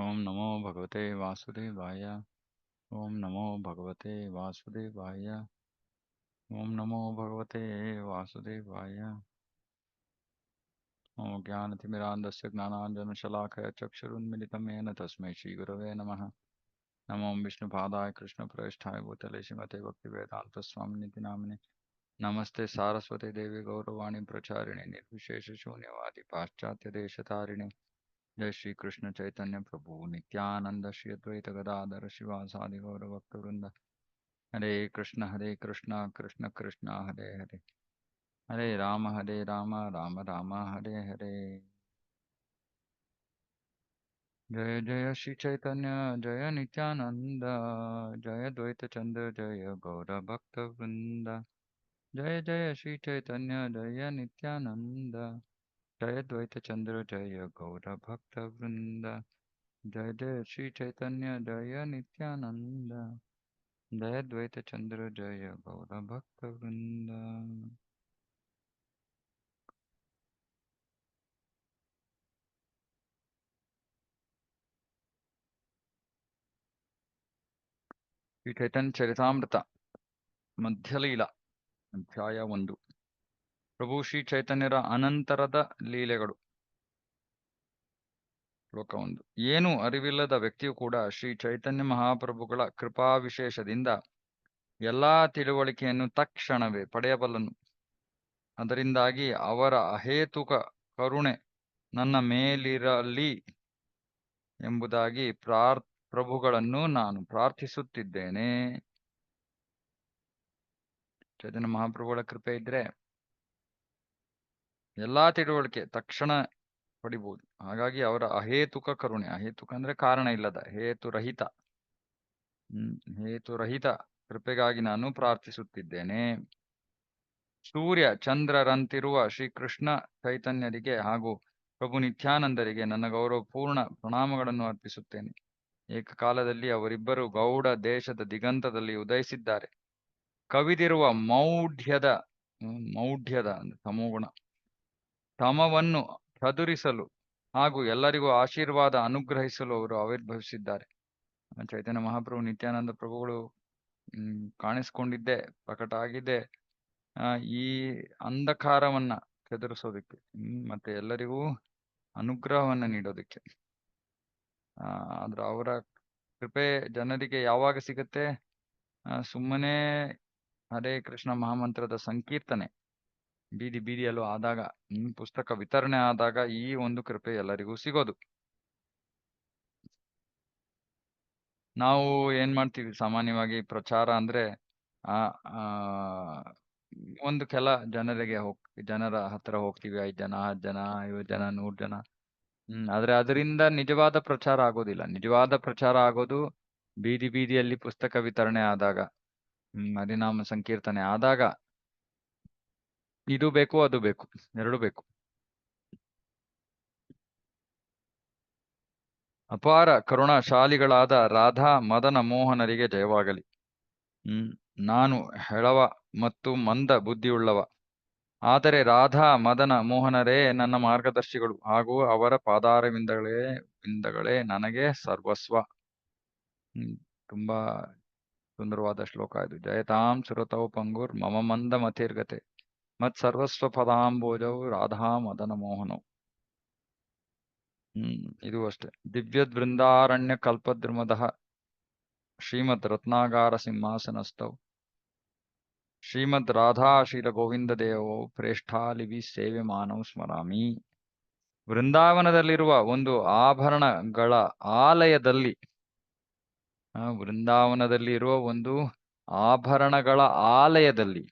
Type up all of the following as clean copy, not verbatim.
ಓಂ ನಮೋ ಭಗವತೆ ವಾಸುದೇವಾಯ. ಓಂ ನಮೋ ಭಗವತೆ ವಾಸುದೇವಾಯ. ಓಂ ನಮೋ ಭಗವತೆ ವಾಸುದೇವಾಯ. ಓಂ ಜ್ಞಾನತಿಮಿರಾಂಧಸ್ಯ ಜ್ಞಾನಾಂಜನಶಲಾಕಯ ಚಕ್ಷುರುನ್ಮಿಲಿತಂ ಯೇನ ತಸ್ಮೈ ಶ್ರೀಗುರವೇ ನಮಃ. ನಮೋ ವಿಷ್ಣುಪಾದಾಯ ಕೃಷ್ಣಪ್ರೇಷ್ಠಾಯ ಭೂತಲೆ ಶ್ರೀಮತೆ ಭಕ್ತಿವೇದಾಂತಸ್ವಾಮಿನಿತಿ ನಾಮಿನೆ. ನಮಸ್ತೆ ಸಾರಸ್ವತಿ ದೇವಿ ಗೌರವಾಣಿ ಪ್ರಚಾರಿಣಿ ನಿರ್ವಿಶೇಷ ಶೂನ್ಯವಾದಿ ಪಾಶ್ಚಾತ್ಯ ದೇಶತಾರಿಣಿ. जय श्री कृष्ण चैतन्य प्रभु नित्यानंद श्री अद्वैत गदाधर शिवासादि गौर भक्तवृंद. हरे कृष्ण कृष्ण कृष्ण हरे हरे, हरे राम राम राम हरे हरे. जय जय श्री चैतन्य जय नित्यानंद, जय द्वैत चंद्र जय गौर भक्तवृंद. जय जय श्री चैतन्य जय नित्यानंद, जय द्वैत चंद्र जय गौर भक्तवृंद. जय जय श्री चैतन्य जय नित्यानंद, जय द्वैत चंद्र जय गौर भक्तवृंद. ಶ್ರೀ ಚೈತನ್ಯ ಚರಿತಾಮೃತ ಮಧ್ಯಲೀಲ ಅಧ್ಯಾಯ 1. ಪ್ರಭು ಶ್ರೀ ಚೈತನ್ಯರ ಅನಂತರದ ಲೀಲೆಗಳು. ಶ್ಲೋಕ 1. ಏನೂ ಅರಿವಿಲ್ಲದ ವ್ಯಕ್ತಿಯು ಕೂಡ ಶ್ರೀ ಚೈತನ್ಯ ಮಹಾಪ್ರಭುಗಳ ಕೃಪಾವಿಶೇಷದಿಂದ ಎಲ್ಲಾ ತಿಳುವಳಿಕೆಯನ್ನು ತಕ್ಷಣವೇ ಪಡೆಯಬಲ್ಲನು. ಅದರಿಂದಾಗಿ ಅವರ ಅಹೇತುಕ ಕರುಣೆ ನನ್ನ ಮೇಲಿರಲಿ ಎಂಬುದಾಗಿ ಪ್ರಭುಗಳನ್ನು ನಾನು ಪ್ರಾರ್ಥಿಸುತ್ತಿದ್ದೇನೆ. ಚೈತನ್ಯ ಮಹಾಪ್ರಭುಗಳ ಕೃಪೆ ಇದ್ರೆ ಎಲ್ಲಾ ತಿಳುವಳಿಕೆ ತಕ್ಷಣ ಪಡಿಬಹುದು. ಹಾಗಾಗಿ ಅವರ ಅಹೇತುಕ ಕರುಣೆ, ಅಹೇತುಕ ಅಂದ್ರೆ ಕಾರಣ ಇಲ್ಲದ, ಹೇತುರಹಿತ ಕೃಪೆಗಾಗಿ ನಾನು ಪ್ರಾರ್ಥಿಸುತ್ತಿದ್ದೇನೆ. ಸೂರ್ಯ ಚಂದ್ರರಂತಿರುವ ಶ್ರೀಕೃಷ್ಣ ಚೈತನ್ಯರಿಗೆ ಹಾಗೂ ಪ್ರಭು ನಿತ್ಯಾನಂದರಿಗೆ ನನ್ನ ಗೌರವಪೂರ್ಣ ಪ್ರಣಾಮಗಳನ್ನು ಅರ್ಪಿಸುತ್ತೇನೆ. ಏಕಕಾಲದಲ್ಲಿ ಅವರಿಬ್ಬರು ಗೌಡ ದೇಶದ ದಿಗಂತದಲ್ಲಿ ಉದಯಿಸಿದ್ದಾರೆ. ಕವಿದಿರುವ ಮೌಢ್ಯದ ತಮೋಗುಣ ತಮವನ್ನು ಚದುರಿಸಲು ಹಾಗೂ ಎಲ್ಲರಿಗೂ ಆಶೀರ್ವಾದ ಅನುಗ್ರಹಿಸಲು ಅವರು ಆವಿರ್ಭವಿಸಿದ್ದಾರೆ. ಚೈತನ್ಯ ಮಹಾಪ್ರಭು ನಿತ್ಯಾನಂದ ಪ್ರಭುಗಳು ಕಾಣಿಸ್ಕೊಂಡಿದ್ದೆ, ಪ್ರಕಟ ಆಗಿದ್ದೆ ಈ ಅಂಧಕಾರವನ್ನ ಚದುರಿಸೋದಕ್ಕೆ, ಮತ್ತೆ ಎಲ್ಲರಿಗೂ ಅನುಗ್ರಹವನ್ನ ನೀಡೋದಕ್ಕೆ. ಆದ್ರೆ ಅವರ ಕೃಪೆ ಜನರಿಗೆ ಯಾವಾಗ ಸಿಗುತ್ತೆ? ಸುಮ್ಮನೆ ಹರೇ ಕೃಷ್ಣ ಮಹಾಮಂತ್ರದ ಸಂಕೀರ್ತನೆ ಬೀದಿಯಲ್ಲೂ ಆದಾಗ, ಪುಸ್ತಕ ವಿತರಣೆ ಆದಾಗ ಈ ಒಂದು ಕೃಪೆ ಎಲ್ಲರಿಗೂ ಸಿಗೋದು. ನಾವು ಏನ್ ಮಾಡ್ತೀವಿ ಸಾಮಾನ್ಯವಾಗಿ ಪ್ರಚಾರ ಅಂದ್ರೆ ಒಂದು ಕೆಲ ಜನರ ಹತ್ರ ಹೋಗ್ತೀವಿ. 5 ಜನ 10 ಜನ 50 ಜನ 100 ಜನ. ಆದ್ರೆ ಅದರಿಂದ ನಿಜವಾದ ಪ್ರಚಾರ ಆಗೋದಿಲ್ಲ. ನಿಜವಾದ ಪ್ರಚಾರ ಆಗೋದು ಬೀದಿಯಲ್ಲಿ ಪುಸ್ತಕ ವಿತರಣೆ ಆದಾಗ, ಹರಿನಾಮ ಸಂಕೀರ್ತನೆ ಆದಾಗ. ಇದು ಬೇಕು ಅದು ಬೇಕು, ಎರಡು ಬೇಕು. ಅಪಾರ ಕರುಣಾಶಾಲಿಗಳಾದ ರಾಧಾ ಮದನ ಮೋಹನರಿಗೆ ಜಯವಾಗಲಿ. ನಾನು ಹೆಳವ ಮತ್ತು ಮಂದ ಬುದ್ಧಿಯುಳ್ಳವ, ಆದರೆ ರಾಧಾ ಮದನ ಮೋಹನರೇ ನನ್ನ ಮಾರ್ಗದರ್ಶಿಗಳು ಹಾಗೂ ಅವರ ಪಾದಾರವಿಂದಗಳೇ ನನಗೆ ಸರ್ವಸ್ವ. ತುಂಬಾ ಸುಂದರವಾದ ಶ್ಲೋಕ ಇದು. ಜಯತಾಂ ಸುರತೌ ಪಂಗುರ್ ಮಮ ಮಂದ ಮತಿರ್ಗತೆ ಮತ್ ಸರ್ವಸ್ವ ಪದಾಂಬೋಜವು ರಾಧಾ ಮದನ ಮೋಹನವು. ಇದು ಅಷ್ಟೇ. ದಿವ್ಯದ್ ಬೃಂದಾರಣ್ಯ ಕಲ್ಪದ್ರುಮದ ಶ್ರೀಮದ್ ರತ್ನಾಗಾರ ಸಿಂಹಾಸನಸ್ಥೌ ಶ್ರೀಮದ್ ರಾಧಾಶೀಲ ಗೋವಿಂದ ದೇವೋ ಪ್ರೇಷ್ಠಾಲಿವಿ ಸೇವೆ ಮಾನವ್ ಸ್ಮರಾಮಿ. ವೃಂದಾವನದಲ್ಲಿರುವ ಒಂದು ಆಭರಣಗಳ ಆಲಯದಲ್ಲಿ, ಆಭರಣಗಳ ಆಲಯದಲ್ಲಿ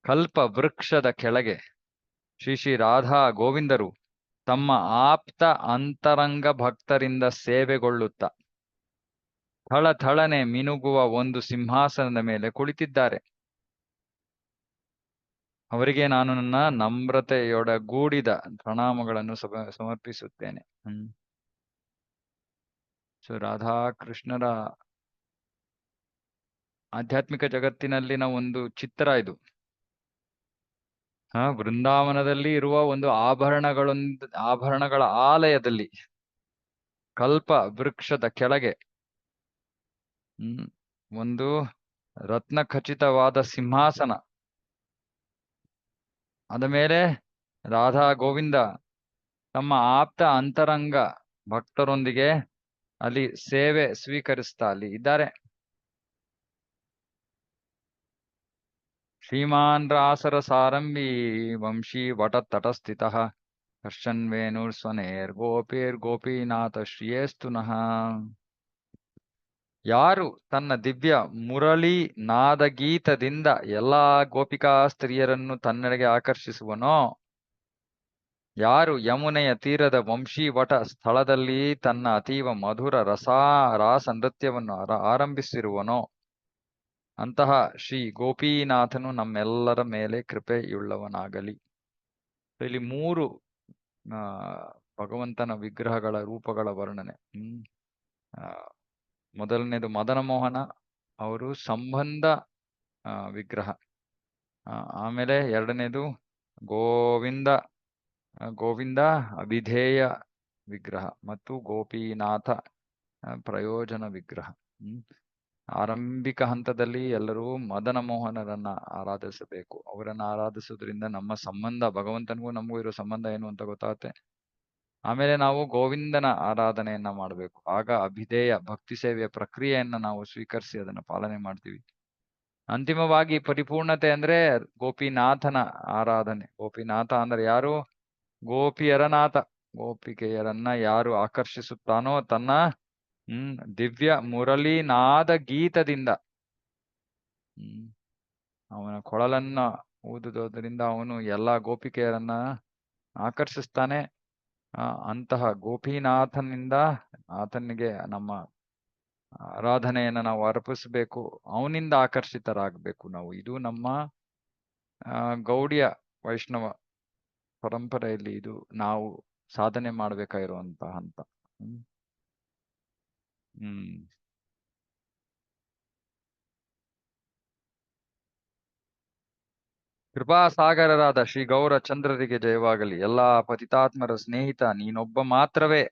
ಕಲ್ಪ ವೃಕ್ಷದ ಕೆಳಗೆ ಶ್ರೀ ರಾಧಾ ಗೋವಿಂದರು ತಮ್ಮ ಆಪ್ತ ಅಂತರಂಗ ಭಕ್ತರಿಂದ ಸೇವೆಗೊಳ್ಳುತ್ತ ಥಳಥಳನೆ ಮಿನುಗುವ ಒಂದು ಸಿಂಹಾಸನದ ಮೇಲೆ ಕುಳಿತಿದ್ದಾರೆ. ಅವರಿಗೆ ನಾನು ನನ್ನ ನಮ್ರತೆಯೊಡಗೂಡಿದ ಪ್ರಣಾಮಗಳನ್ನು ಸಮರ್ಪಿಸುತ್ತೇನೆ. ಸೊ ರಾಧಾಕೃಷ್ಣರ ಆಧ್ಯಾತ್ಮಿಕ ಜಗತ್ತಿನಲ್ಲಿನ ಒಂದು ಚಿತ್ರ ಇದು. ವೃಂದಾವನದಲ್ಲಿ ಇರುವ ಒಂದು ಆಭರಣಗಳ ಆಲಯದಲ್ಲಿ ಕಲ್ಪ ವೃಕ್ಷದ ಕೆಳಗೆ ಒಂದು ರತ್ನ ಖಚಿತವಾದ ಸಿಂಹಾಸನ, ಅದ ಮೇಲೆ ರಾಧಾ ಗೋವಿಂದ ತಮ್ಮ ಆಪ್ತ ಅಂತರಂಗ ಭಕ್ತರೊಂದಿಗೆ ಅಲ್ಲಿ ಸೇವೆ ಸ್ವೀಕರಿಸ್ತಾ ಅಲ್ಲಿ ಇದ್ದಾರೆ. ಶ್ರೀಮಾನ್ ರಾಸರ ಸಾರಂಭಿ ವಂಶಿ ವಟ ತಟಸ್ಥಿತಃ ಕರ್ಷನ್ ವೇಣುರ್ ಸ್ವನೇರ್ ಗೋಪೀರ್ ಗೋಪೀನಾಥ ಶ್ರೀಯೇಸ್ತುನಃ. ಯಾರು ತನ್ನ ದಿವ್ಯ ಮುರಳಿ ನಾದಗೀತದಿಂದ ಎಲ್ಲಾ ಗೋಪಿಕಾ ಸ್ತ್ರೀಯರನ್ನು ತನ್ನೆಡೆಗೆ ಆಕರ್ಷಿಸುವನೋ, ಯಾರು ಯಮುನೆಯ ತೀರದ ವಂಶೀವಟ ಸ್ಥಳದಲ್ಲಿ ತನ್ನ ಅತೀವ ಮಧುರ ರಾಸ ನೃತ್ಯವನ್ನು ಆರಂಭಿಸಿರುವನೋ, ಅಂತಹ ಶ್ರೀ ಗೋಪೀನಾಥನು ನಮ್ಮೆಲ್ಲರ ಮೇಲೆ ಕೃಪೆಯುಳ್ಳವನಾಗಲಿ. ಇಲ್ಲಿ 3 ಭಗವಂತನ ವಿಗ್ರಹಗಳ ರೂಪಗಳ ವರ್ಣನೆ. ಮೊದಲನೇದು ಮದನ ಮೋಹನ, ಅವರು ಸಂಬಂಧ ವಿಗ್ರಹ. ಆಮೇಲೆ ಎರಡನೇದು ಗೋವಿಂದ ಅವಿಧೇಯ ವಿಗ್ರಹ ಮತ್ತು ಗೋಪೀನಾಥ ಪ್ರಯೋಜನ ವಿಗ್ರಹ. ಆರಂಭಿಕ ಹಂತದಲ್ಲಿ ಎಲ್ಲರೂ ಮದನ ಮೋಹನರನ್ನ ಆರಾಧಿಸಬೇಕು. ಅವರನ್ನ ಆರಾಧಿಸೋದ್ರಿಂದ ನಮ್ಮ ಸಂಬಂಧ, ಭಗವಂತನಿಗೂ ನಮಗೂ ಇರೋ ಸಂಬಂಧ ಏನು ಅಂತ ಗೊತ್ತಾಗುತ್ತೆ. ಆಮೇಲೆ ನಾವು ಗೋವಿಂದನ ಆರಾಧನೆಯನ್ನ ಮಾಡಬೇಕು. ಆಗ ಅಭಿಧೇಯ ಭಕ್ತಿ ಸೇವೆಯ ಪ್ರಕ್ರಿಯೆಯನ್ನ ನಾವು ಸ್ವೀಕರಿಸಿ ಅದನ್ನ ಪಾಲನೆ ಮಾಡ್ತೀವಿ. ಅಂತಿಮವಾಗಿ ಪರಿಪೂರ್ಣತೆ ಅಂದ್ರೆ ಗೋಪಿನಾಥನ ಆರಾಧನೆ. ಗೋಪಿನಾಥ ಅಂದ್ರೆ ಯಾರು? ಗೋಪಿಯರನಾಥ. ಗೋಪಿಕೆಯರನ್ನ ಯಾರು ಆಕರ್ಷಿಸುತ್ತಾನೋ ತನ್ನ ದಿವ್ಯ ಮುರಳೀನಾದ ಗೀತದಿಂದ, ಅವನ ಕೊಳಲನ್ನ ಊದುವುದರಿಂದ ಅವನು ಎಲ್ಲಾ ಗೋಪಿಕೆಯರನ್ನ ಆಕರ್ಷಿಸ್ತಾನೆ. ಅಂತಹ ಗೋಪಿನಾಥನಿಂದ ಆತನಿಗೆ ನಮ್ಮ ಆರಾಧನೆಯನ್ನ ನಾವು ಅರ್ಪಿಸಬೇಕು. ಅವನಿಂದ ಆಕರ್ಷಿತರಾಗಬೇಕು ನಾವು. ಇದು ನಮ್ಮ ಗೌಡಿಯ ವೈಷ್ಣವ ಪರಂಪರೆಯಲ್ಲಿ ಇದು ನಾವು ಸಾಧನೆ ಮಾಡ್ಬೇಕಾಗಿರುವಂತಹ ಹಂತ. ಕೃಪಾಸಾಗರರಾದ ಶ್ರೀ ಗೌರಚಂದ್ರರಿಗೆ ಜಯವಾಗಲಿ. ಎಲ್ಲಾ ಪತಿತಾತ್ಮರ ಸ್ನೇಹಿತ ನೀನೊಬ್ಬ ಮಾತ್ರವೇ.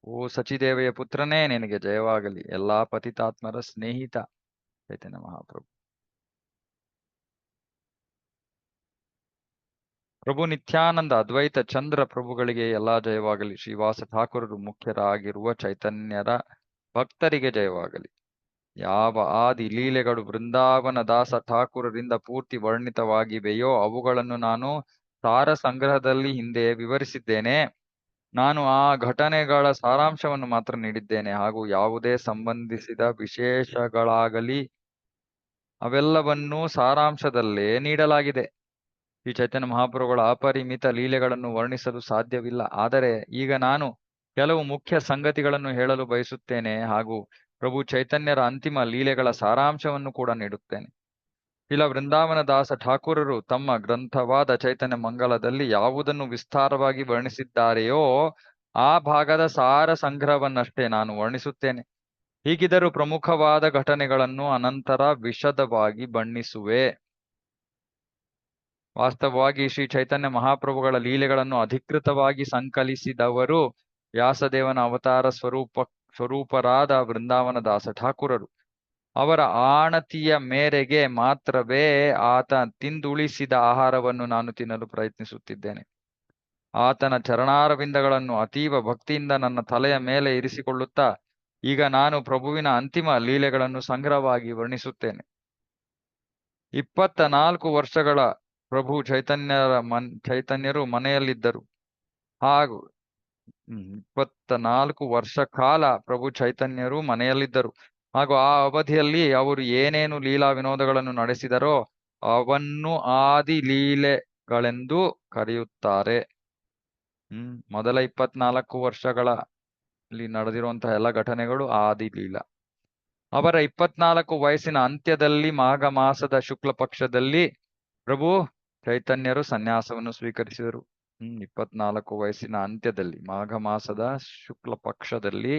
ಓ ಸಚಿದೇವೆಯ ಪುತ್ರನೇ, ನಿನಗೆ ಜಯವಾಗಲಿ. ಎಲ್ಲಾ ಪತಿತಾತ್ಮರ ಸ್ನೇಹಿತ ಚೈತನ್ಯ ಮಹಾಪ್ರಭು. ಪ್ರಭು ನಿತ್ಯಾನಂದ ಅದ್ವೈತ ಚಂದ್ರ ಪ್ರಭುಗಳಿಗೆ ಎಲ್ಲಾ ಜಯವಾಗಲಿ. ಶ್ರೀವಾಸ ಠಾಕೂರರು ಮುಖ್ಯರಾಗಿರುವ ಚೈತನ್ಯರ ಭಕ್ತರಿಗೆ ಜಯವಾಗಲಿ. ಯಾವ ಆದಿ ಲೀಲೆಗಳು ಬೃಂದಾವನ ದಾಸ ಠಾಕೂರರಿಂದ ಪೂರ್ತಿ ವರ್ಣಿತವಾಗಿವೆಯೋ ಅವುಗಳನ್ನು ನಾನು ಸಾರ ಸಂಗ್ರಹದಲ್ಲಿ ಹಿಂದೆ ವಿವರಿಸಿದ್ದೇನೆ. ನಾನು ಆ ಘಟನೆಗಳ ಸಾರಾಂಶವನ್ನು ಮಾತ್ರ ನೀಡಿದ್ದೇನೆ ಹಾಗೂ ಯಾವುದೇ ಸಂಬಂಧಿಸಿದ ವಿಶೇಷಗಳಾಗಲಿ ಅವೆಲ್ಲವನ್ನೂ ಸಾರಾಂಶದಲ್ಲೇ ನೀಡಲಾಗಿದೆ. ಈ ಚೈತನ್ಯ ಮಹಾಪ್ರಭುಗಳ ಅಪರಿಮಿತ ಲೀಲೆಗಳನ್ನು ವರ್ಣಿಸಲು ಸಾಧ್ಯವಿಲ್ಲ. ಆದರೆ ಈಗ ನಾನು ಕೆಲವು ಮುಖ್ಯ ಸಂಗತಿಗಳನ್ನು ಹೇಳಲು ಬಯಸುತ್ತೇನೆ ಹಾಗೂ ಪ್ರಭು ಚೈತನ್ಯರ ಅಂತಿಮ ಲೀಲೆಗಳ ಸಾರಾಂಶವನ್ನು ಕೂಡ ನೀಡುತ್ತೇನೆ. ಇಲ್ಲ ವೃಂದಾವನ ದಾಸ ಠಾಕೂರರು ತಮ್ಮ ಗ್ರಂಥವಾದ ಚೈತನ್ಯ ಮಂಗಲದಲ್ಲಿ ಯಾವುದನ್ನು ವಿಸ್ತಾರವಾಗಿ ವರ್ಣಿಸಿದ್ದಾರೆಯೋ ಆ ಭಾಗದ ಸಾರ ಸಂಗ್ರಹವನ್ನಷ್ಟೇ ನಾನು ವರ್ಣಿಸುತ್ತೇನೆ. ಹೀಗಿದ್ದರೂ ಪ್ರಮುಖವಾದ ಘಟನೆಗಳನ್ನು ಅನಂತರ ವಿಶದವಾಗಿ ಬಣ್ಣಿಸುವೆ. ವಾಸ್ತವವಾಗಿ ಶ್ರೀ ಚೈತನ್ಯ ಮಹಾಪ್ರಭುಗಳ ಲೀಲೆಗಳನ್ನು ಅಧಿಕೃತವಾಗಿ ಸಂಕಲಿಸಿದವರು ವ್ಯಾಸದೇವನ ಅವತಾರ ಸ್ವರೂಪರಾದ ವೃಂದಾವನ ದಾಸ ಠಾಕೂರರು. ಅವರ ಆಣತಿಯ ಮೇರೆಗೆ ಮಾತ್ರವೇ ಆತ ತಿಂದುಳಿಸಿದ ಆಹಾರವನ್ನು ನಾನು ತಿನ್ನಲು ಪ್ರಯತ್ನಿಸುತ್ತಿದ್ದೇನೆ. ಆತನ ಚರಣಾರವಿಂದಗಳನ್ನು ಅತೀವ ಭಕ್ತಿಯಿಂದ ನನ್ನ ತಲೆಯ ಮೇಲೆ ಇರಿಸಿಕೊಳ್ಳುತ್ತಾ ಈಗ ನಾನು ಪ್ರಭುವಿನ ಅಂತಿಮ ಲೀಲೆಗಳನ್ನು ಸಂಗ್ರಹವಾಗಿ ವರ್ಣಿಸುತ್ತೇನೆ. 24 ವರ್ಷಗಳ ಪ್ರಭು ಚೈತನ್ಯರು ಮನೆಯಲ್ಲಿದ್ದರು ಹಾಗೂ 24 ವರ್ಷ ಕಾಲ ಪ್ರಭು ಚೈತನ್ಯರು ಮನೆಯಲ್ಲಿದ್ದರು ಹಾಗೂ ಆ ಅವಧಿಯಲ್ಲಿ ಅವರು ಏನೇನು ಲೀಲಾ ವಿನೋದಗಳನ್ನು ನಡೆಸಿದರೋ ಅವನ್ನು ಆದಿ ಲೀಲೆಗಳೆಂದು ಕರೆಯುತ್ತಾರೆ. ಮೊದಲ 24 ವರ್ಷಗಳಲ್ಲಿ ನಡೆದಿರುವಂತಹ ಎಲ್ಲ ಘಟನೆಗಳು ಆದಿ ಲೀಲಾ. ಅವರ 24 ವಯಸ್ಸಿನ ಅಂತ್ಯದಲ್ಲಿ ಮಾಘ ಮಾಸದ ಶುಕ್ಲ ಪಕ್ಷದಲ್ಲಿ ಪ್ರಭು ಚೈತನ್ಯರು ಸನ್ಯಾಸವನ್ನು ಸ್ವೀಕರಿಸಿದರು. 24 ವಯಸ್ಸಿನ ಅಂತ್ಯದಲ್ಲಿ ಮಾಘ ಮಾಸದ ಶುಕ್ಲ ಪಕ್ಷದಲ್ಲಿ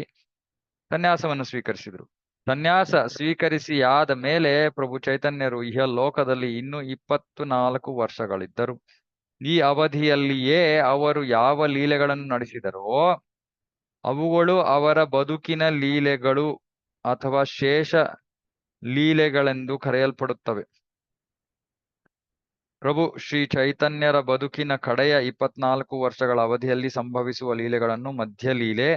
ಸನ್ಯಾಸವನ್ನು ಸ್ವೀಕರಿಸಿದರು. ಸನ್ಯಾಸ ಸ್ವೀಕರಿಸಿಯಾದ ಮೇಲೆ ಪ್ರಭು ಚೈತನ್ಯರು ಲೋಕದಲ್ಲಿ ಇನ್ನೂ 24 ವರ್ಷಗಳಿದ್ದರು. ಈ ಅವಧಿಯಲ್ಲಿಯೇ ಅವರು ಯಾವ ಲೀಲೆಗಳನ್ನು ನಡೆಸಿದರೋ ಅವುಗಳು ಅವರ ಬದುಕಿನ ಲೀಲೆಗಳು ಅಥವಾ ಶೇಷ ಲೀಲೆಗಳೆಂದು ಕರೆಯಲ್ಪಡುತ್ತವೆ. ಪ್ರಭು ಶ್ರೀ ಚೈತನ್ಯರ ಬದುಕಿನ ಕಡೆಯ 24 ವರ್ಷಗಳ ಅವಧಿಯಲ್ಲಿ ಸಂಭವಿಸುವ ಲೀಲೆಗಳನ್ನು ಮಧ್ಯಲೀಲೆ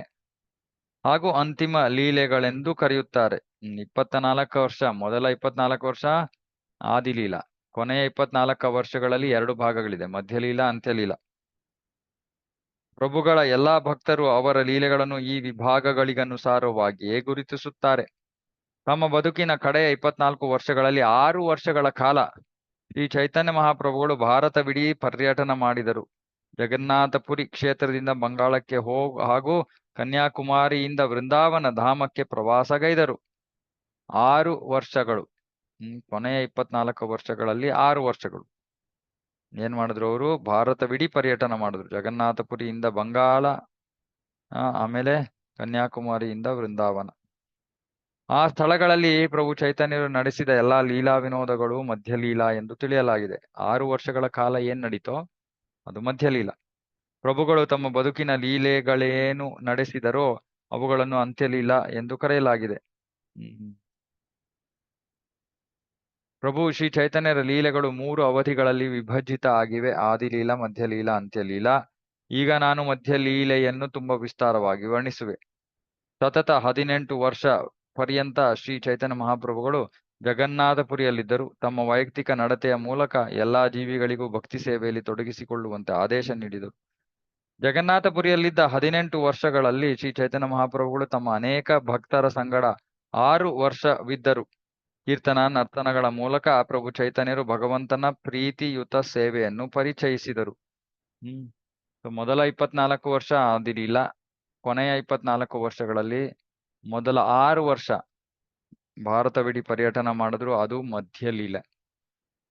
ಹಾಗೂ ಅಂತಿಮ ಲೀಲೆಗಳೆಂದು ಕರೆಯುತ್ತಾರೆ. 24 ವರ್ಷ, ಮೊದಲ 24 ವರ್ಷ ಆದಿಲೀಲಾ, ಕೊನೆಯ 24 ವರ್ಷಗಳಲ್ಲಿ 2 ಭಾಗಗಳಿದೆ, ಮಧ್ಯಲೀಲಾ, ಅಂತ್ಯಲೀಲಾ. ಪ್ರಭುಗಳ ಎಲ್ಲಾ ಭಕ್ತರು ಅವರ ಲೀಲೆಗಳನ್ನು ಈ ವಿಭಾಗಗಳಿಗನುಸಾರವಾಗಿಯೇ ಗುರುತಿಸುತ್ತಾರೆ. ತಮ್ಮ ಬದುಕಿನ ಕಡೆಯ 24 ವರ್ಷಗಳಲ್ಲಿ 6 ವರ್ಷಗಳ ಕಾಲ ಶ್ರೀ ಚೈತನ್ಯ ಮಹಾಪ್ರಭುಗಳು ಭಾರತವಿಡೀ ಪರ್ಯಟನ ಮಾಡಿದರು. ಜಗನ್ನಾಥಪುರಿ ಕ್ಷೇತ್ರದಿಂದ ಬಂಗಾಳಕ್ಕೆ ಹಾಗೂ ಕನ್ಯಾಕುಮಾರಿಯಿಂದ ವೃಂದಾವನ ಧಾಮಕ್ಕೆ ಪ್ರವಾಸಗೈದರು. 6 ವರ್ಷಗಳು. ಕೊನೆಯ 24 ವರ್ಷಗಳಲ್ಲಿ 6 ವರ್ಷಗಳು ಏನ್ ಮಾಡಿದ್ರು? ಅವರು ಭಾರತವಿಡೀ ಪರ್ಯಟನ ಮಾಡಿದ್ರು. ಜಗನ್ನಾಥಪುರಿಯಿಂದ ಬಂಗಾಳ, ಆಮೇಲೆ ಕನ್ಯಾಕುಮಾರಿಯಿಂದ ವೃಂದಾವನ. ಆ ಸ್ಥಳಗಳಲ್ಲಿ ಪ್ರಭು ಚೈತನ್ಯರು ನಡೆಸಿದ ಎಲ್ಲಾ ಲೀಲಾ ವಿನೋದಗಳು ಮಧ್ಯಲೀಲಾ ಎಂದು ತಿಳಿಯಲಾಗಿದೆ. 6 ವರ್ಷಗಳ ಕಾಲ ಏನ್ ನಡೀತೋ ಅದು ಮಧ್ಯಲೀಲಾ. ಪ್ರಭುಗಳು ತಮ್ಮ ಬದುಕಿನ ಲೀಲೆಗಳೇನು ನಡೆಸಿದರೋ ಅವುಗಳನ್ನು ಅಂತ್ಯಲೀಲಾ ಎಂದು ಕರೆಯಲಾಗಿದೆ. ಪ್ರಭು ಶ್ರೀ ಚೈತನ್ಯರ ಲೀಲೆಗಳು 3 ಅವಧಿಗಳಲ್ಲಿ ವಿಭಜಿತ ಆಗಿವೆ: ಆದಿಲೀಲಾ, ಮಧ್ಯಲೀಲಾ, ಅಂತ್ಯಲೀಲಾ. ಈಗ ನಾನು ಮಧ್ಯಲೀಲೆಯನ್ನು ತುಂಬಾ ವಿಸ್ತಾರವಾಗಿ ವರ್ಣಿಸುವೆ. ಸತತ 18 ವರ್ಷ ಪರ್ಯಂತ ಶ್ರೀ ಚೈತನ್ಯ ಮಹಾಪ್ರಭುಗಳು ಜಗನ್ನಾಥಪುರಿಯಲ್ಲಿದ್ದರು. ತಮ್ಮ ವೈಯಕ್ತಿಕ ನಡತೆಯ ಮೂಲಕ ಎಲ್ಲಾ ಜೀವಿಗಳಿಗೂ ಭಕ್ತಿ ಸೇವೆಯಲ್ಲಿ ತೊಡಗಿಸಿಕೊಳ್ಳುವಂತೆ ಆದೇಶ ನೀಡಿದರು. ಜಗನ್ನಾಥಪುರಿಯಲ್ಲಿದ್ದ 18 ವರ್ಷಗಳಲ್ಲಿ ಶ್ರೀ ಚೈತನ್ಯ ಮಹಾಪ್ರಭುಗಳು ತಮ್ಮ ಅನೇಕ ಭಕ್ತರ ಸಂಗಡ 6 ವರ್ಷವಿದ್ದರು. ಕೀರ್ತನ ನರ್ತನಗಳ ಮೂಲಕ ಪ್ರಭು ಚೈತನ್ಯರು ಭಗವಂತನ ಪ್ರೀತಿಯುತ ಸೇವೆಯನ್ನು ಪರಿಚಯಿಸಿದರು. ಮೊದಲ 24 ವರ್ಷ ಆದಿಲೀಲಾ, ಕೊನೆಯ 24 ವರ್ಷಗಳಲ್ಲಿ ಮೊದಲ 6 ವರ್ಷ ಭಾರತವಿಡೀ ಪರ್ಯಟನ ಮಾಡಿದ್ರು, ಅದು ಮಧ್ಯಲೀಲಾ.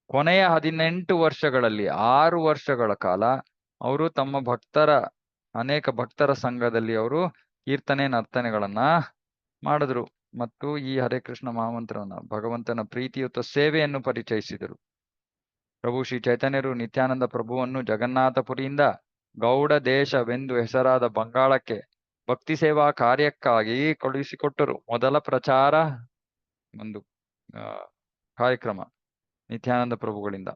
ಕೊನೆಯ 18 ವರ್ಷಗಳಲ್ಲಿ 6 ವರ್ಷಗಳ ಕಾಲ ಅವರು ತಮ್ಮ ಅನೇಕ ಭಕ್ತರ ಸಂಘದಲ್ಲಿ ಅವರು ಕೀರ್ತನೆ ನರ್ತನೆಗಳನ್ನ ಮಾಡಿದ್ರು ಮತ್ತು ಈ ಹರೇ ಕೃಷ್ಣ ಮಹಾಮಂತ್ರವನ್ನ, ಭಗವಂತನ ಪ್ರೀತಿಯುತ ಸೇವೆಯನ್ನು ಪರಿಚಯಿಸಿದರು. ಪ್ರಭು ಶ್ರೀ ಚೈತನ್ಯರು ನಿತ್ಯಾನಂದ ಪ್ರಭುವನ್ನು ಜಗನ್ನಾಥಪುರಿಯಿಂದ ಗೌಡ ದೇಶವೆಂದು ಹೆಸರಾದ ಬಂಗಾಳಕ್ಕೆ ಭಕ್ತಿ ಸೇವಾ ಕಾರ್ಯಕ್ಕಾಗಿ ಕಳುಹಿಸಿಕೊಟ್ಟರು. ಮೊದಲ ಪ್ರಚಾರ ಒಂದು ಕಾರ್ಯಕ್ರಮ ನಿತ್ಯಾನಂದ ಪ್ರಭುಗಳಿಂದ.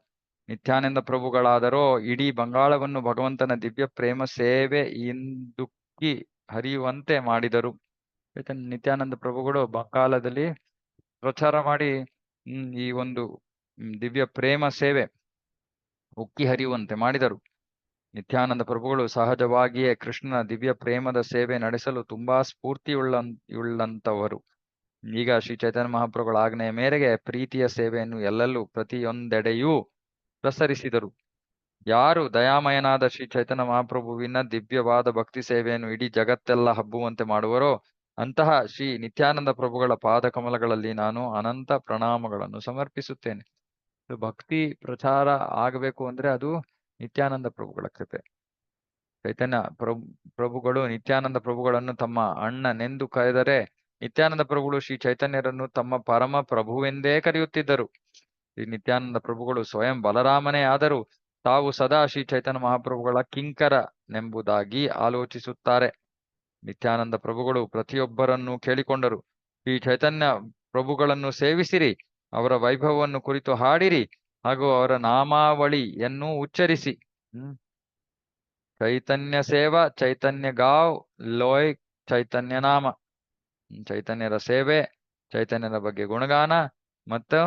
ನಿತ್ಯಾನಂದ ಪ್ರಭುಗಳಾದರೋ ಇಡೀ ಬಂಗಾಳವನ್ನು ಭಗವಂತನ ದಿವ್ಯ ಪ್ರೇಮ ಸೇವೆ ಇಂದುಕ್ಕಿ ಹರಿಯುವಂತೆ ಮಾಡಿದರು. ನಿತ್ಯಾನಂದ ಪ್ರಭುಗಳು ಬಂಗಾಳದಲ್ಲಿ ಪ್ರಚಾರ ಮಾಡಿ ಈ ಒಂದು ದಿವ್ಯ ಪ್ರೇಮ ಸೇವೆ ಉಕ್ಕಿ ಹರಿಯುವಂತೆ ಮಾಡಿದರು. ನಿತ್ಯಾನಂದ ಪ್ರಭುಗಳು ಸಹಜವಾಗಿಯೇ ಕೃಷ್ಣನ ದಿವ್ಯ ಪ್ರೇಮದ ಸೇವೆ ನಡೆಸಲು ತುಂಬಾ ಸ್ಫೂರ್ತಿಯುಳ್ಳಂತವರು. ಈಗ ಶ್ರೀ ಚೈತನ್ಯ ಮಹಾಪ್ರಭುಗಳ ಆಜ್ಞೆಯ ಮೇರೆಗೆ ಪ್ರೀತಿಯ ಸೇವೆಯನ್ನು ಎಲ್ಲೆಲ್ಲೂ ಪ್ರತಿಯೊಂದೆಡೆಯೂ ಪ್ರಸರಿಸಿದರು. ಯಾರು ದಯಾಮಯನಾದ ಶ್ರೀ ಚೈತನ್ಯ ಮಹಾಪ್ರಭುವಿನ ದಿವ್ಯವಾದ ಭಕ್ತಿ ಸೇವೆಯನ್ನು ಇಡೀ ಜಗತ್ತೆಲ್ಲ ಹಬ್ಬುವಂತೆ ಮಾಡುವರೋ ಅಂತಹ ಶ್ರೀ ನಿತ್ಯಾನಂದ ಪ್ರಭುಗಳ ಪಾದ ಕಮಲಗಳಲ್ಲಿ ನಾನು ಅನಂತ ಪ್ರಣಾಮಗಳನ್ನು ಸಮರ್ಪಿಸುತ್ತೇನೆ. ಭಕ್ತಿ ಪ್ರಚಾರ ಆಗಬೇಕು ಅಂದ್ರೆ ಅದು ನಿತ್ಯಾನಂದ ಪ್ರಭುಗಳ ಕೃಪೆ. ಚೈತನ್ಯ ಪ್ರಭುಗಳು ನಿತ್ಯಾನಂದ ಪ್ರಭುಗಳನ್ನು ತಮ್ಮ ಅಣ್ಣನೆಂದು ಕರೆದರೆ ನಿತ್ಯಾನಂದ ಪ್ರಭುಗಳು ಶ್ರೀ ಚೈತನ್ಯರನ್ನು ತಮ್ಮ ಪರಮ ಪ್ರಭುವೆಂದೇ ಕರೆಯುತ್ತಿದ್ದರು. ಶ್ರೀ ನಿತ್ಯಾನಂದ ಪ್ರಭುಗಳು ಸ್ವಯಂ ಬಲರಾಮನೇ ಆದರೂ ತಾವು ಸದಾ ಶ್ರೀ ಚೈತನ್ಯ ಮಹಾಪ್ರಭುಗಳ ಕಿಂಕರನೆಂಬುದಾಗಿ ಆಲೋಚಿಸುತ್ತಾರೆ. ನಿತ್ಯಾನಂದ ಪ್ರಭುಗಳು ಪ್ರತಿಯೊಬ್ಬರನ್ನು ಕೇಳಿಕೊಂಡರು, ಶ್ರೀ ಚೈತನ್ಯ ಪ್ರಭುಗಳನ್ನು ಸೇವಿಸಿರಿ, ಅವರ ವೈಭವವನ್ನು ಕುರಿತು ಹಾಡಿರಿ ಹಾಗೂ ಅವರ ನಾಮಾವಳಿಯನ್ನು ಉಚ್ಚರಿಸಿ. ಚೈತನ್ಯ ಸೇವಾ, ಚೈತನ್ಯ ಗಾವ್, ಲೋಯ್ ಚೈತನ್ಯ ನಾಮ. ಚೈತನ್ಯರ ಸೇವೆ, ಚೈತನ್ಯರ ಬಗ್ಗೆ ಗುಣಗಾನ ಮತ್ತು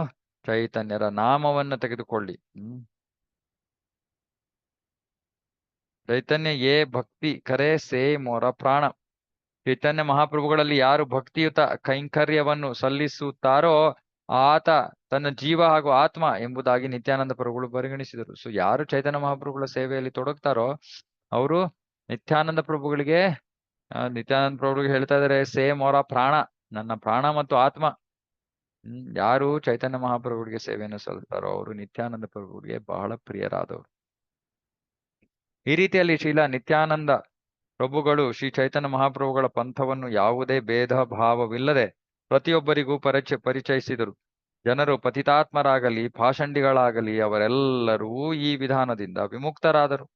ಚೈತನ್ಯರ ನಾಮವನ್ನು ತೆಗೆದುಕೊಳ್ಳಿ. ಚೈತನ್ಯ ಏ ಭಕ್ತಿ ಕರೆ ಸೇ ಮೋರ ಪ್ರಾಣ. ಚೈತನ್ಯ ಮಹಾಪ್ರಭುಗಳಲ್ಲಿ ಯಾರು ಭಕ್ತಿಯುತ ಕೈಂಕರ್ಯವನ್ನು ಸಲ್ಲಿಸುತ್ತಾರೋ ಆತ ತನ್ನ ಜೀವ ಹಾಗೂ ಆತ್ಮ ಎಂಬುದಾಗಿ ನಿತ್ಯಾನಂದ ಪ್ರಭುಗಳು ಪರಿಗಣಿಸಿದರು. ಸೊ ಯಾರು ಚೈತನ್ಯ ಮಹಾಪ್ರಭುಗಳ ಸೇವೆಯಲ್ಲಿ ತೊಡಗ್ತಾರೋ ಅವರು ನಿತ್ಯಾನಂದ ಪ್ರಭುಗಳಿಗೆ ಹೇಳ್ತಾ ಇದ್ದಾರೆ, ಸೇಮ್ ಅವರ ಪ್ರಾಣ, ನನ್ನ ಪ್ರಾಣ ಮತ್ತು ಆತ್ಮ. ಯಾರು ಚೈತನ್ಯ ಮಹಾಪ್ರಭುಗಳಿಗೆ ಸೇವೆಯನ್ನು ಸಲ್ಲಿಸ್ತಾರೋ ಅವರು ನಿತ್ಯಾನಂದ ಪ್ರಭುಗಳಿಗೆ ಬಹಳ ಪ್ರಿಯರಾದವರು. ಈ ರೀತಿಯಲ್ಲಿ ಶ್ರೀಲ ನಿತ್ಯಾನಂದ ಪ್ರಭುಗಳು ಶ್ರೀ ಚೈತನ್ಯ ಮಹಾಪ್ರಭುಗಳ ಪಂಥವನ್ನು ಯಾವುದೇ ಭೇದ ಭಾವವಿಲ್ಲದೆ ಪ್ರತಿಯೊಬ್ಬರಿಗೂ ಪರಿಚಯಿಸಿದರು. ಜನರು ಪತಿತಾತ್ಮರಾಗಲಿ ಪಾಷಂಡಿಗಳಾಗಲಿ ಅವರೆಲ್ಲರೂ ಈ ವಿಧಾನದಿಂದ ವಿಮುಕ್ತರಾದರು.